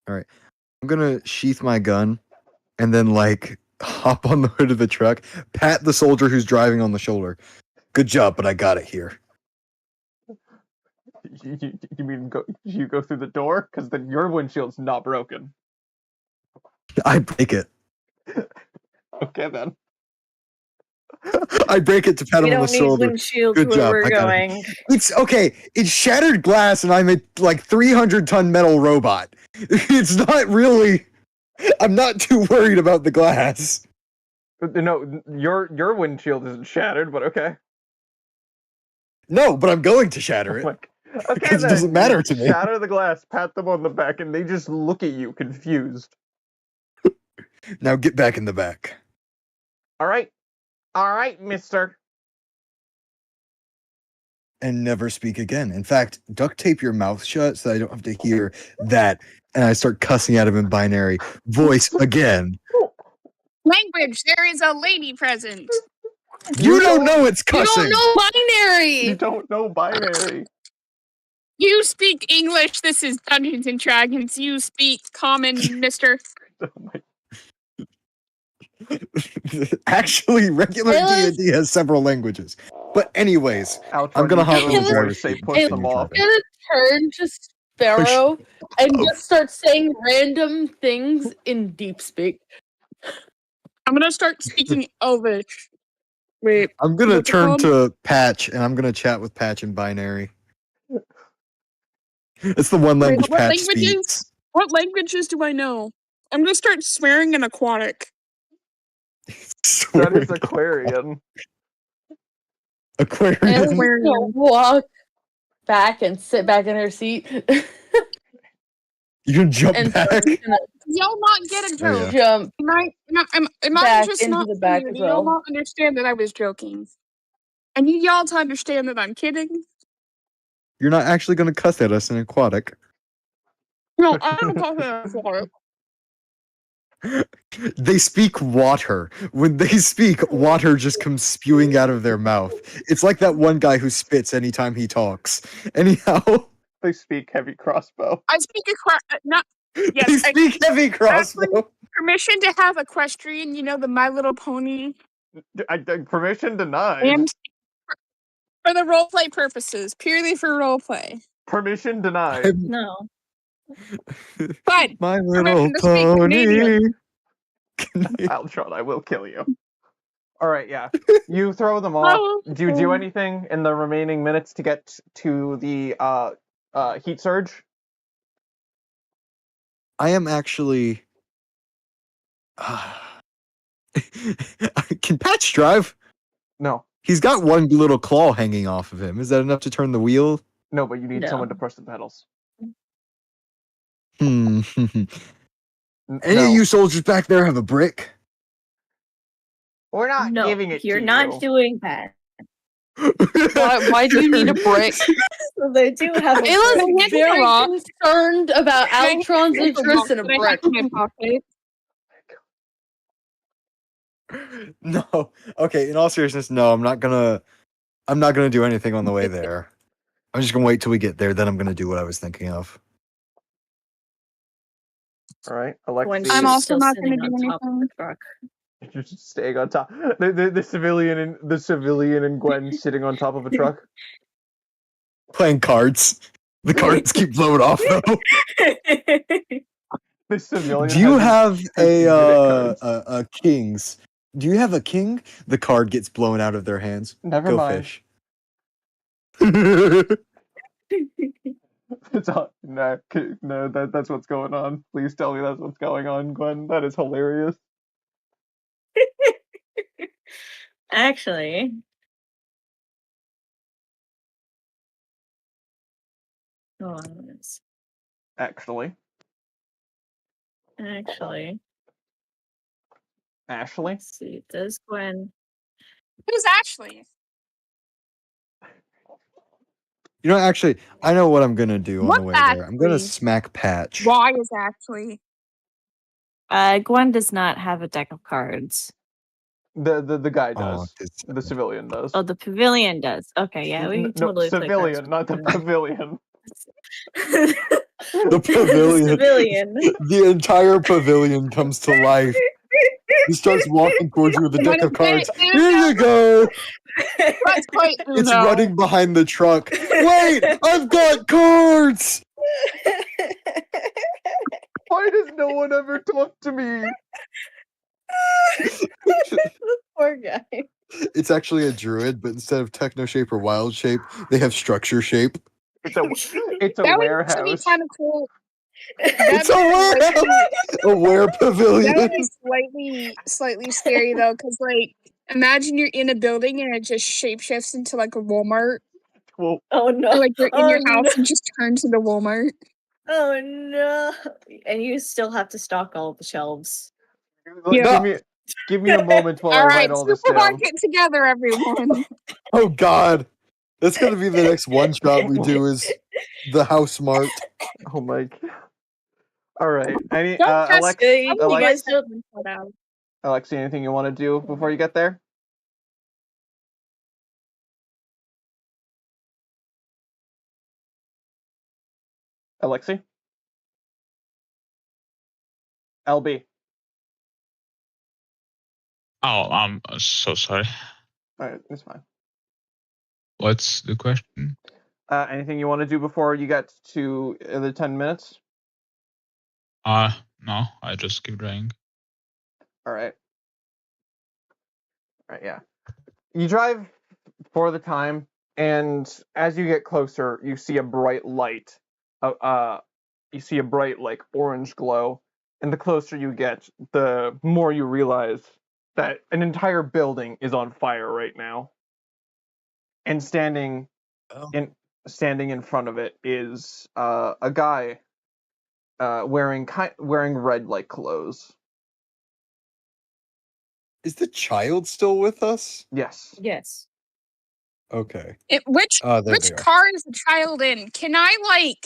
All right, I'm gonna sheath my gun, and then hop on the hood of the truck, pat the soldier who's driving on the shoulder. Good job, but I got it here. You mean you go through the door? Because then your windshield's not broken. I break it. Okay then. I break it to pat him on the shoulder. Windshields Good where job. we're I got going. it. It's okay. It's shattered glass, and I'm a 300-ton metal robot. It's not really. I'm not too worried about the glass. No, your windshield isn't shattered, but okay. No, but I'm going to shatter it. Okay, because it doesn't matter to me. Shatter the glass, pat them on the back, and they just look at you confused. Now get back in the back. All right, mister. And never speak again. In fact, duct tape your mouth shut so I don't have to hear that. And I start cussing at him in binary. Voice again. Language, there is a lady present. You don't know it's You cussing. don't know binary. You don't know binary. You speak English. This is Dungeons and Dragons. You speak common, mister. Oh my. Actually, regular D&D has several languages. But anyways, I'm gonna hop on the driver's seat. Push them off. I'm gonna turn to Sparrow and just start saying random things in deep speak. I'm gonna start speaking Elvish. Wait. I'm gonna what's it turn called? to Patch, and I'm gonna chat with Patch in binary. It's the one language what Patch languages? speaks. What languages do I know? I'm gonna start swearing in Aquatic. That is Aquarian. Aquarian. And walk back and sit back in her seat. You can jump and back. Y'all not get a joke. Oh, yeah. Jump Am I back just into not the back funny? as Do y'all well. not understand that I was joking? I need y'all to understand that I'm kidding. You're not actually gonna cuss at us in Aquatic. No, I don't call it Aquatic. They speak water. When they speak, water just comes spewing out of their mouth. It's like that one guy who spits anytime he talks. Anyhow, They speak heavy crossbow. I speak not yes, they I speak heavy crossbow. permission to have equestrian, the My Little Pony. Permission denied. And for the roleplay purposes, purely for roleplay. Permission denied. No. But My permission little to speak Canadian. pony. Altron, I will kill you. All right, yeah. You throw them off. Do you do anything in the remaining minutes to get to the heat surge? I am actually. Can Patch drive? No. He's got one little claw hanging off of him. Is that enough to turn the wheel? No, but you need No. someone to push the pedals. Hmm. Any No. of you soldiers back there have a brick? We're not No, giving it you're to not you. doing that. Why do you need a brick? So they do have a Ayla's brick. very rock. concerned about Altron's Can I interest in a can I brick. have my pocket? No. Okay, in all seriousness, no, I'm not gonna do anything on the way there. I'm just gonna wait till we get there, then I'm gonna do what I was thinking of. All right, When Alexi. she's I'm also still not sitting gonna do on top of the anything. truck. You're just staying on top. The civilian and Gwen sitting on top of a truck. Playing cards. The cards keep blowing off though. The civilian. Do you has have has unit cards. a kings? Do you have a king? The card gets blown out of their hands. Never Go mind. fish. It's all, no, that's what's going on. Please tell me that's what's going on, Gwen. That is hilarious. Actually. Hold on, let's- Actually, Actually. Ashley. Let's see. Does Gwen. Who's Ashley? You know, actually, I know what I'm gonna do on What the way there. I'm gonna actually? smack Patch. Why is Ashley? Gwen does not have a deck of cards. The guy Oh, does. it's- The civilian does. Oh, the pavilion does. Okay, yeah, we can totally play cards civilian, not the with Gwen. pavilion. The pavilion. Civilian. The entire pavilion comes to life. He starts walking towards you with a deck of cards. Here you go. Let's play Uno. It's running behind the truck. Wait, I've got cards. Why does no one ever talk to me? Poor guy. It's actually a druid, but instead of techno shape or wild shape, they have structure shape. It's a That would warehouse. actually be kind of cool. It's a warehouse. A were That pavilion. would be slightly scary though, because imagine you're in a building and it just shapeshifts into like a Walmart, Well, Oh no. or like you're in your Oh, house no. and just turn to the Walmart. Oh no. And you still have to stock all the shelves. Yeah. give me a moment while I All write right, all this super down. market together, everyone. Oh God, that's gonna be the next one shot we do. Is the house mart. Oh my god. All right. Any Don't test Alex, it. I'm gonna You Alex, guys don't- put out. Alexi, anything you want to do before you get there? Alexi? LB. Oh, I'm so sorry. All right, it's fine. What's the question? Anything you want to do before you get to the 10 minutes? No, I just keep driving. All right. All right, yeah. You drive for the time, and as you get closer, you see a bright light. You see a bright, like, orange glow. And the closer you get, the more you realize that an entire building is on fire right now. And standing in front of it is a guy wearing red like clothes. Is the child still with us? Yes. Yes. Okay. Which There they are. car is the child in? Can I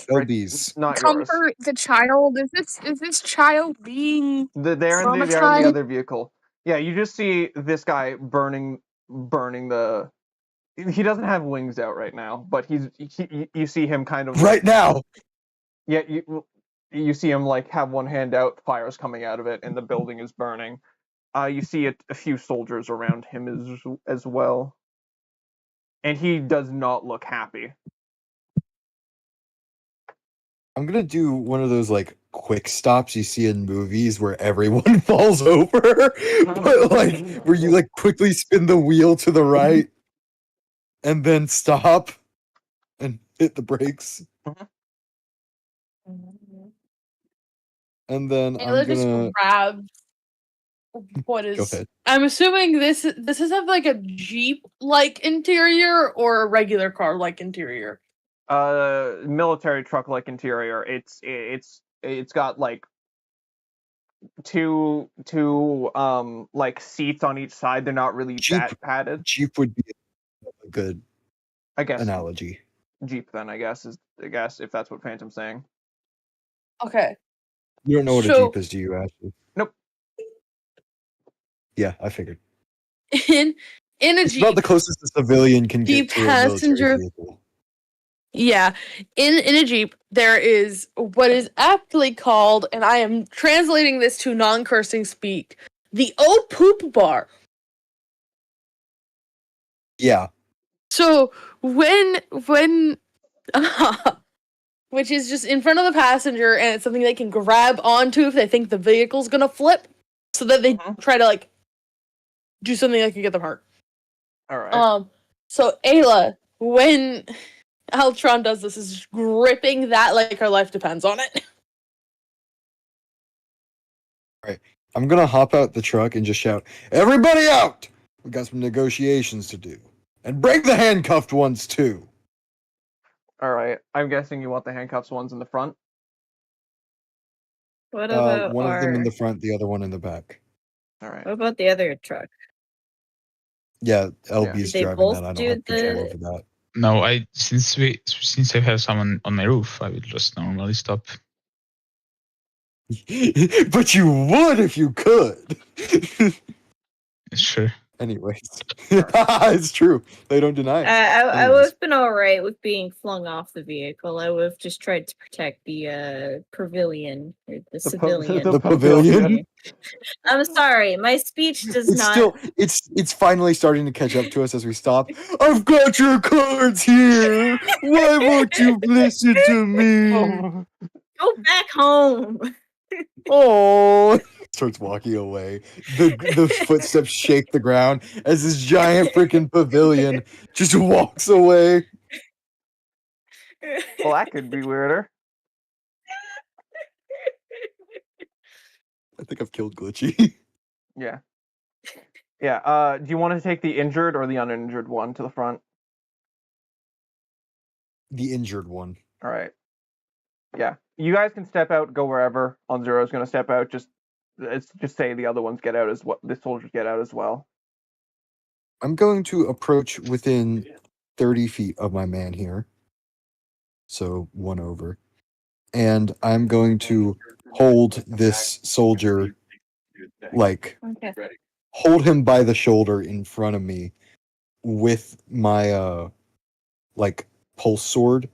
LB's. Not yours. comfort the child? Is this child being They're in the traumatized? other vehicle. Yeah, you just see this guy burning the. He doesn't have wings out right now, but you see him kind of Right now. Yeah, you see him like have one hand out, fire's coming out of it, and the building is burning. You see a few soldiers around him as well, and he does not look happy. I'm gonna do one of those like quick stops you see in movies where everyone falls over, but like where you like quickly spin the wheel to the right and then stop and hit the brakes. And then I'm Ayla just gonna grabs what go is. ahead. I'm assuming this is have like a Jeep like interior or a regular car like interior. Military truck like interior. It's got like two like seats on each side. They're not really that padded. Jeep would be a good I guess analogy. Jeep then I guess if that's what Phantom's saying. Okay. You don't know what a So- Jeep is, do you, Ashley? Nope. Yeah, I figured. In a It's Jeep, about the closest a civilian can Jeep get to a military passenger- vehicle. yeah, in a Jeep there is what is aptly called, and I am translating this to non-cursing speak, the "oh poop bar." Yeah. So when which is just in front of the passenger, and it's something they can grab onto if they think the vehicle's gonna flip, so that they try to like do something that can get them hurt. All right. So Ayla, when Altron does this, is gripping that like her life depends on it. I'm gonna hop out the truck and just shout, "Everybody out! We got some negotiations to do. And break the handcuffed ones too." All right. I'm guessing you want the handcuffs ones in the front. What about One of them in the front, the other one in the back. All right. What about the other truck? Yeah, LB's Did they driving both that. I don't do have control the- over that. No, since I have someone on my roof, I will just normally stop. But you would if you could. Sure. Anyways, it's true. They don't deny it. I would Anyways. have been alright with being flung off the vehicle. I would have just tried to protect the pavilion, or the civilian. The pavilion? I'm sorry, my speech does It's not. still it's finally starting to catch up to us as we stop. I've got your cards here. Why won't you listen to me? Go back home. Oh, starts walking away. The footsteps shake the ground as this giant freaking pavilion just walks away. Well, that could be weirder. I think I've killed Glitchy. Yeah. Yeah. Do you want to take the injured or the uninjured one to the front? The injured one. All right. Yeah. You guys can step out, go wherever. On Zero's going to step out. Just say the other ones get out as well. The soldiers get out as well. I'm going to approach within 30 feet of my man here. So one over. And I'm going to hold this soldier, like, Okay. hold him by the shoulder in front of me with my, like, pulse sword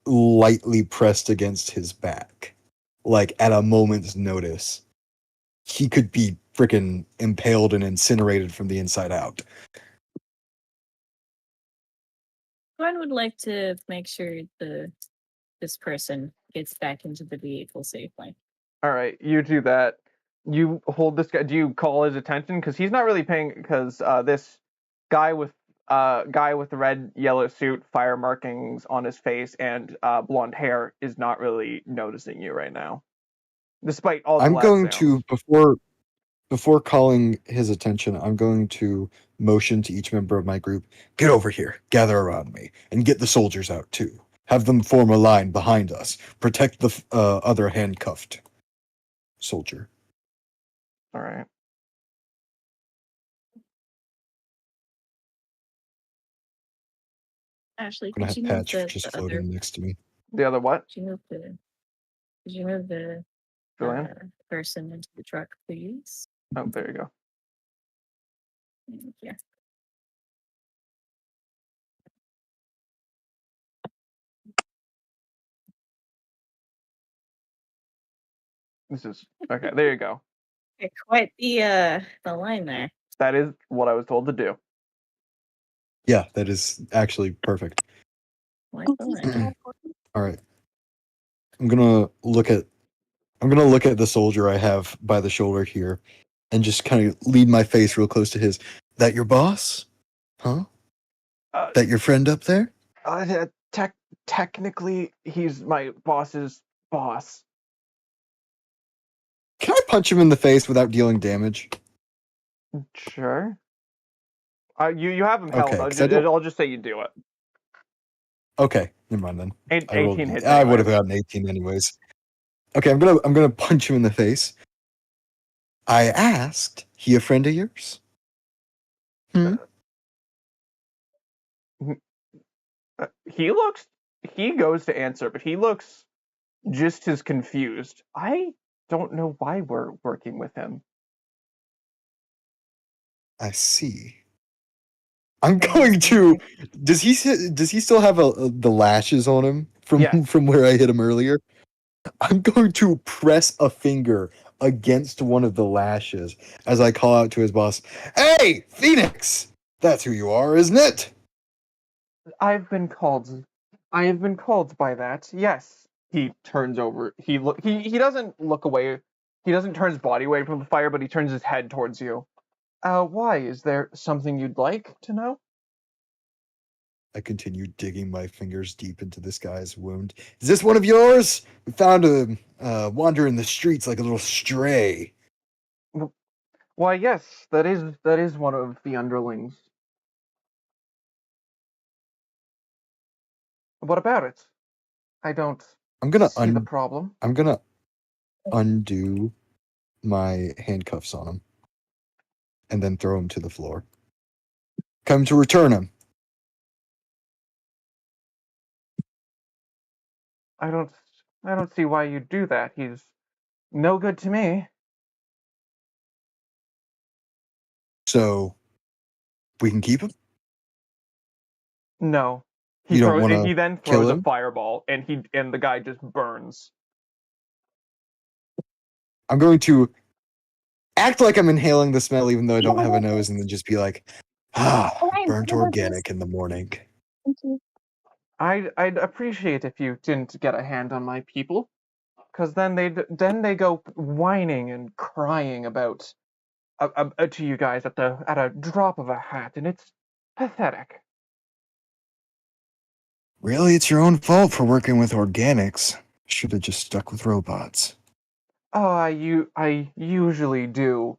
lightly pressed against his back. Like, at a moment's notice. He could be freaking impaled and incinerated from the inside out. Gwen would like to make sure this person gets back into the vehicle safely. All right. You do that. You hold this guy. Do you call his attention? Because he's not really paying. Because this guy with the red yellow suit, fire markings on his face, and blonde hair is not really noticing you right now, despite all the I'm loud going sounds. to before calling his attention, I'm going to motion to each member of my group, get over here, gather around me, and get the soldiers out too. Have them form a line behind us. Protect the other handcuffed soldier. All right. Ashley, I'm gonna could you have move Patch just the other? floating next to me. The other what? Could you move the Julian? person into the truck, please? Oh, there you go. Thank you. This is okay. There you go. Okay, quite the line there. That is what I was told to do. Yeah, that is actually perfect. Like the line. All right. I'm gonna look at the soldier I have by the shoulder here and just kind of lead my face real close to his. That your boss? Huh? Uh, That your friend up there? Technically, he's my boss's boss. Can I punch him in the face without dealing damage? Sure. You have him held. Okay, 'cause I don't- I'll just say you do it. Okay, never mind then. I rolled- 18 hits. I would have anyways. gotten 18 anyways. Okay, I'm gonna punch him in the face. I asked, he a friend of yours? He goes to answer, but he looks just as confused. I don't know why we're working with him. I see. I'm going to. Does he still have the lashes on him from Yes. from where I hit him earlier? I'm going to press a finger against one of the lashes as I call out to his boss. Hey, Phoenix! That's who you are, isn't it? I have been called by that. Yes. He turns over. He doesn't look away. He doesn't turn his body away from the fire, but he turns his head towards you. Why? Is there something you'd like to know? I continue digging my fingers deep into this guy's wound. Is this one of yours? We found him wandering the streets like a little stray. Why, yes, that is one of the underlings. What about it? I don't I'm gonna see the problem. I'm gonna undo my handcuffs on him and then throw him to the floor. Come to return him. I don't see why you'd do that. He's no good to me. So we can keep him? No. You don't wanna He then kill throws a him? fireball and the guy just burns. I'm going to act like I'm inhaling the smell even though I don't have a nose and then just be like, burnt organic in the morning. I'd appreciate if you didn't get a hand on my people, because then they go whining and crying about to you guys at a drop of a hat, and it's pathetic. Really, it's your own fault for working with organics. Should have just stuck with robots. Oh, I usually do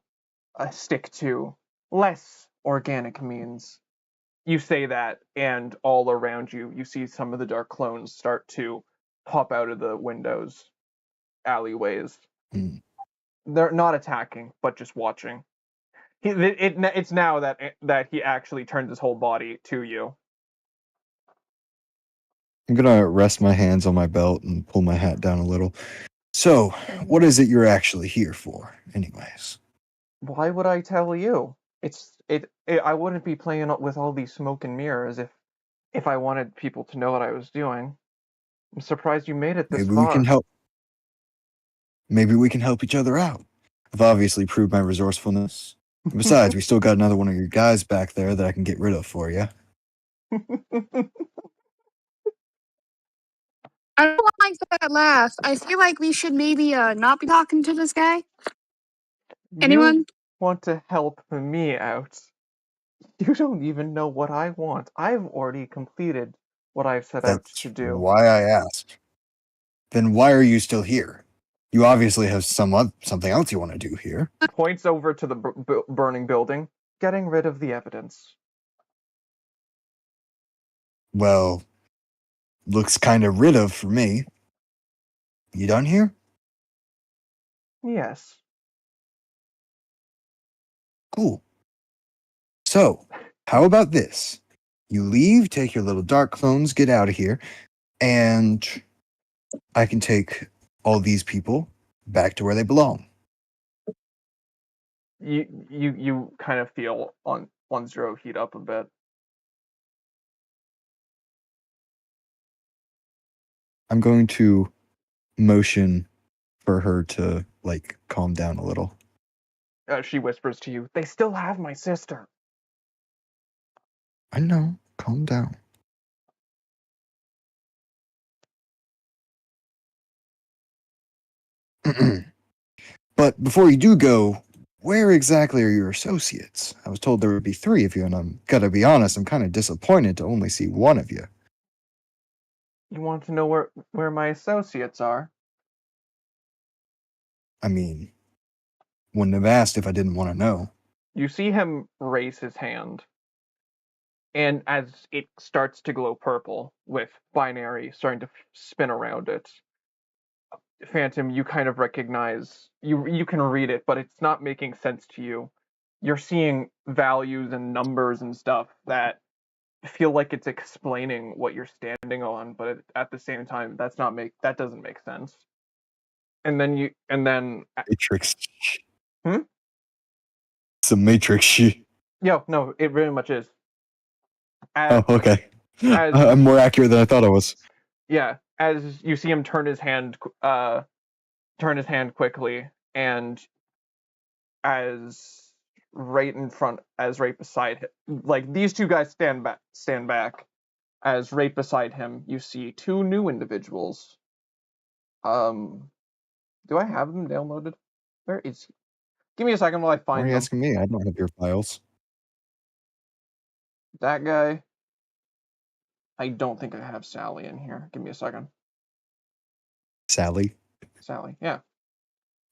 stick to less organic means. You say that, and all around you, you see some of the dark clones start to pop out of the windows, alleyways. They're not attacking, but just watching. It's now that he actually turns his whole body to you. I'm gonna rest my hands on my belt and pull my hat down a little. So, what is it you're actually here for, anyways? Why would I tell you? I wouldn't be playing with all these smoke and mirrors if I wanted people to know what I was doing. I'm surprised you made it this Maybe far. we can help. Maybe we can help each other out. I've obviously proved my resourcefulness. Besides, we still got another one of your guys back there that I can get rid of for you. I don't like that laugh. I feel like we should maybe not be talking to this guy. Anyone? You want to help me out? You don't even know what I want. I've already completed what I've set out That's to do. why I asked. Then why are you still here? You obviously have something else you want to do here. Points over to the burning building, getting rid of the evidence. Well, looks kind of rid of for me. You done here? Yes. Cool. So, how about this? You leave, take your little dark clones, get out of here, and I can take all these people back to where they belong. You kind of feel on zero heat up a bit. I'm going to motion for her to like calm down a little. She whispers to you, "They still have my sister." I know. Calm down. But before you do go, where exactly are your associates? I was told there would be 3 of you, and I'm gotta be honest, I'm kind of disappointed to only see 1 of you. You want to know where my associates are? I mean, wouldn't have asked if I didn't want to know. You see him raise his hand, and as it starts to glow purple with binary starting to spin around it, Phantom, you kind of recognize, you can read it, but it's not making sense to you. You're seeing values and numbers and stuff that feel like it's explaining what you're standing on, but at the same time, that doesn't make sense. And then Matrix. Hmm? It's a Matrix shit. Yeah, no, it very much is. Oh, okay. as- I'm more accurate than I thought I was. Yeah, as you see him turn his hand quickly, and as right beside him, like these 2 guys stand back. As right beside him, you see 2 new individuals. Do I have them downloaded? Where is he? Give me a second while I Why find are you them. asking me? I don't have your files. That guy. I don't think I have Sally in here. Give me a second. Sally? Sally, yeah.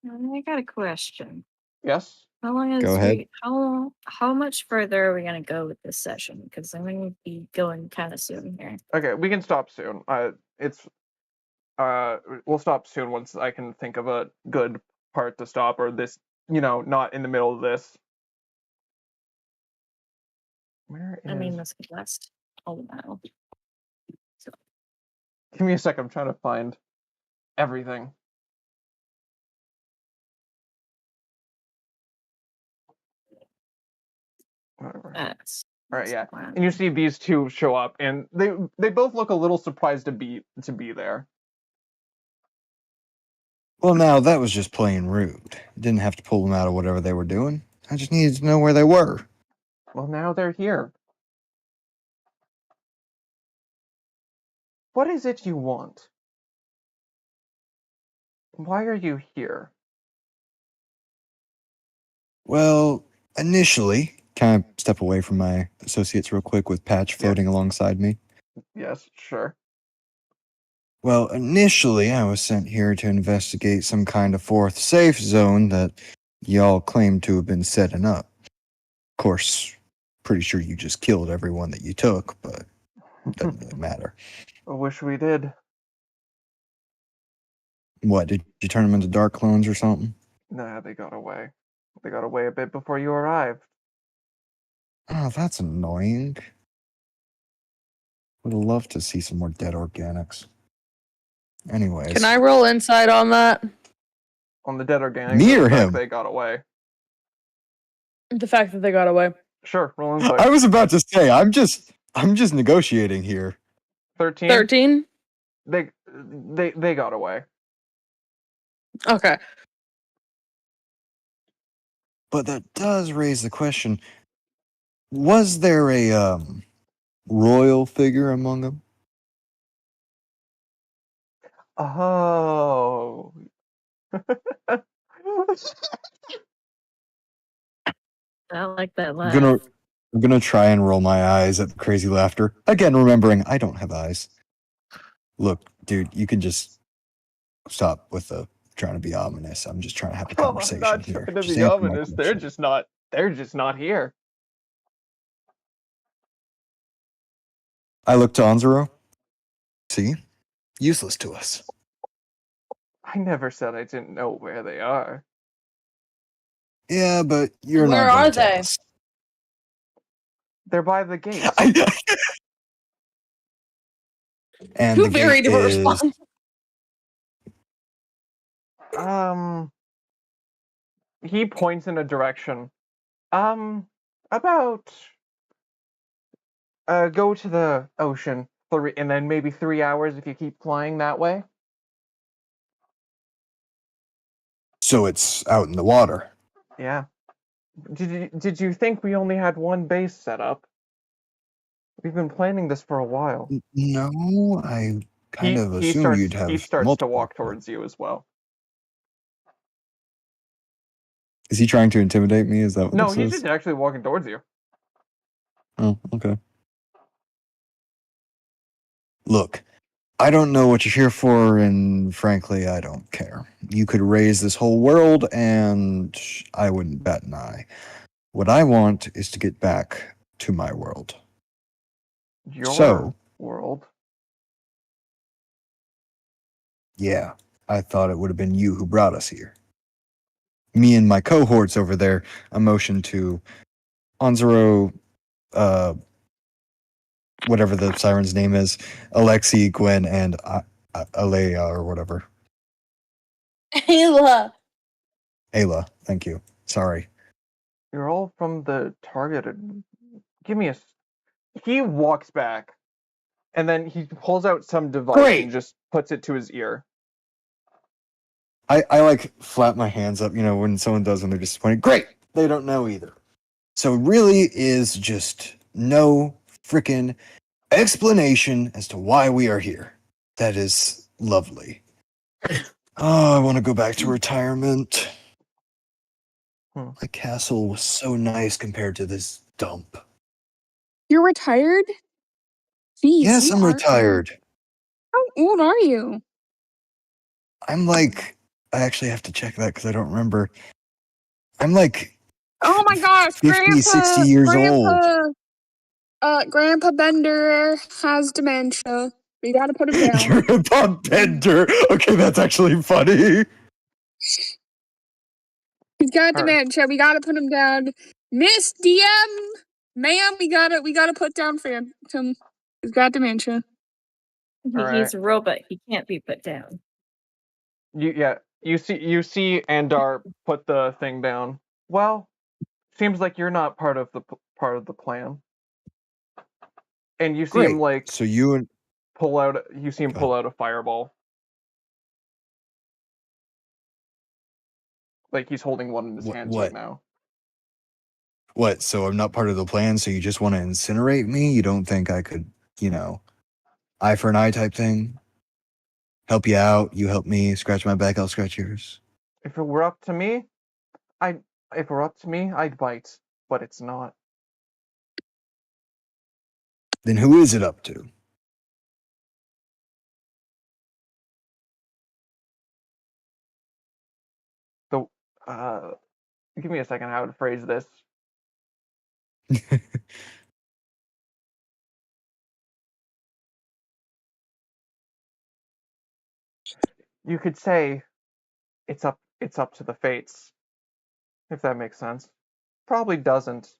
I got a question. Yes? How long is Go ahead. how much further are we gonna go with this session? Because I'm gonna be going kind of soon here. Okay, we can stop soon. We'll stop soon once I can think of a good part to stop, or this, not in the middle of this. Where is... I mean, this could last a while. So Give me a second, I'm trying to find everything. Whatever. that's All right, yeah. the plan. And you see these 2 show up, and they both look a little surprised to be there. Well, now that was just plain rude. Didn't have to pull them out of whatever they were doing. I just needed to know where they were. Well, now they're here. What is it you want? Why are you here? Well, initially, kind of step away from my associates real quick with Patch floating alongside me. Yes, sure. Well, initially, I was sent here to investigate some kind of 4th safe zone that y'all claimed to have been setting up. Of course, pretty sure you just killed everyone that you took, but it doesn't really matter. I wish we did. What, did you turn them into dark clones or something? Nah, they got away. They got away a bit before you arrived. Oh, that's annoying. Would love to see some more dead organics. Anyways. Can I roll insight on that? On the dead organics, Me or the fact him? they got away. The fact that they got away. Sure, roll insight. I was about to say, I'm just negotiating here. 13? 13? They got away. Okay. But that does raise the question, was there a royal figure among them? Oh. I like that laugh. I'm gonna try and roll my eyes at the crazy laughter. Again, remembering I don't have eyes. Look, dude, you can just stop with the trying to be ominous. I'm just trying to have a conversation I'm not here. trying to Just be answer my ominous. They're question. just not here. I look to Anzuro. See? Useless to us. I never said I didn't know where they are. Yeah, but you're Where not are gonna tell they? us. They're by the gate. And Too the varied gate of a is response. He points in a direction. About go to the ocean and then maybe 3 hours if you keep flying that way. so it's out in the water. Yeah. Did you think we only had one base set up? We've been planning this for a while. No, I kind of He assumed you'd starts have to multiple. walk towards you as well. Is he trying to intimidate me? Is that what No, this he's is? just actually walking towards you. Oh, okay. Look, I don't know what you're here for, and frankly, I don't care. You could raise this whole world, and I wouldn't bat an eye. What I want is to get back to my world. Your So, world. yeah, I thought it would have been you who brought us here. Me and my cohorts over there, a motion to Anzaro, whatever the siren's name is, Alexi, Gwen, and Alea or whatever. Ayla. Ayla, thank you. Sorry. You're all from the targeted. Give me a. He walks back, and then he pulls out some device Great. and just puts it to his ear. I like flap my hands up, when someone does and they're disappointed. Great! They don't know either. So it really is just no freaking explanation as to why we are here. That is lovely. Oh, I want to go back to retirement. My castle was so nice compared to this dump. You're retired? Jeez, Yes, you I'm are. retired. How old are you? I'm like, I actually have to check that because I don't remember. I'm like, Oh my gosh, 50, 60 years old. Grandpa Bender has dementia. We gotta put him down. Grandpa Bender. Okay, that's actually funny. He's got Alright. dementia. We gotta put him down. Miss DM, ma'am, we gotta put down Phantom. He's got dementia. He's a robot. He can't be put down. You see Andar put the thing down. Well, seems like you're not part of the plan. And you see him Great. So you and pull out a fireball. Like he's holding one in his hands right now. What? So I'm not part of the plan, so you just want to incinerate me? You don't think I could, eye for an eye type thing? Help you out, you help me, scratch my back, I'll scratch yours. If it were up to me, I'd bite, but it's not. Then who is it up to? Give me a second how to phrase this. You could say it's up to the fates, if that makes sense. Probably doesn't,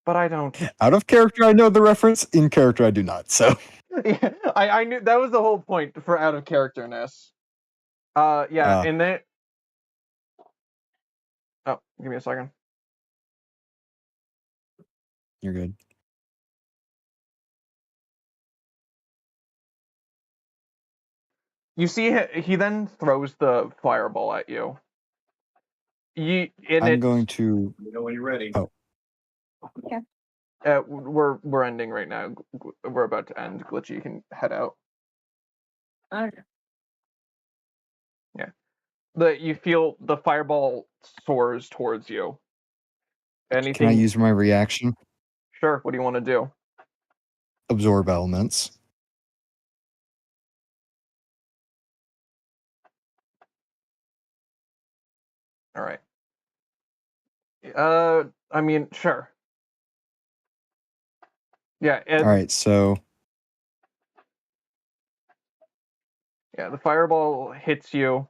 but I don't. Out of character, I know the reference. In character, I do not. So Yeah, I knew that was the whole point for out of characterness. And then. Oh, give me a second. You're good. You see, he then throws the fireball at you. I'm going to. You know when you're ready. Oh. Yeah. We're ending right now. We're about to end. Glitchy, you can head out. Okay. Yeah. You feel the fireball soars towards you. Anything? Can I use my reaction? Sure. What do you want to do? Absorb elements. All right. I mean, sure. Yeah. All right. So. Yeah, the fireball hits you.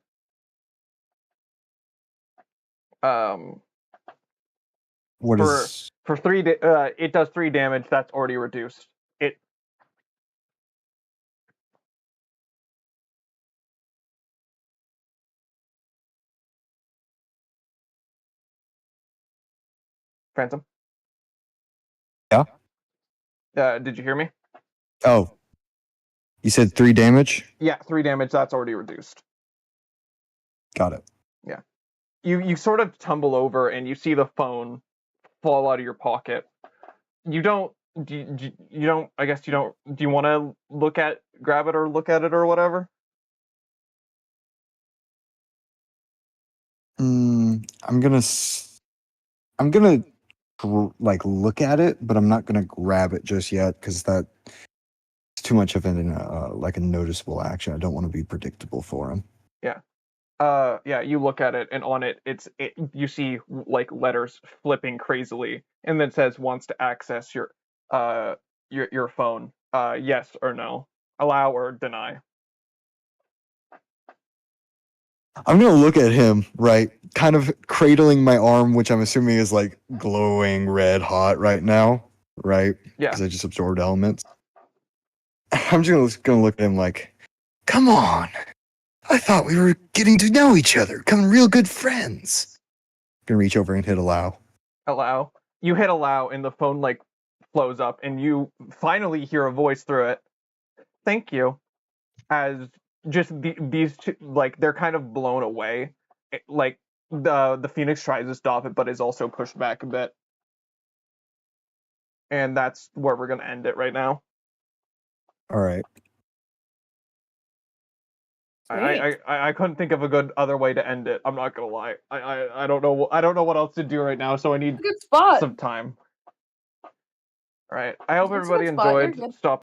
What For- is? For it does 3 damage. That's already reduced. Phantom. Yeah? Did you hear me? Oh, you said 3 damage. Yeah, 3 damage. That's already reduced. Got it. You sort of tumble over and you see the phone fall out of your pocket. You don't. You don't. I guess you don't. Do you want to grab it or look at it or whatever? I'm gonna like look at it, but I'm not gonna grab it just yet because that's too much of an like a noticeable action. I don't want to be predictable for him. Yeah, you look at it, and on it, you see like letters flipping crazily, and then it says wants to access your phone. Yes or no, allow or deny. I'm gonna look at him, right, kind of cradling my arm, which I'm assuming is like glowing red hot right now, right? Yeah. Because I just absorbed elements. I'm just gonna look at him like, come on. I thought we were getting to know each other, becoming real good friends. Gonna reach over and hit allow. Allow. You hit allow, and the phone like flows up, and you finally hear a voice through it. Thank you. As just these two, like they're kind of blown away. Like the Phoenix tries to stop it, but is also pushed back a bit. And that's where we're gonna end it right now. All right. I couldn't think of a good other way to end it. I'm not gonna lie. I don't know. I don't know what else to do right now, so I need Good spot. some time. All right. I hope It's a everybody good spot. You're enjoyed. good. Stop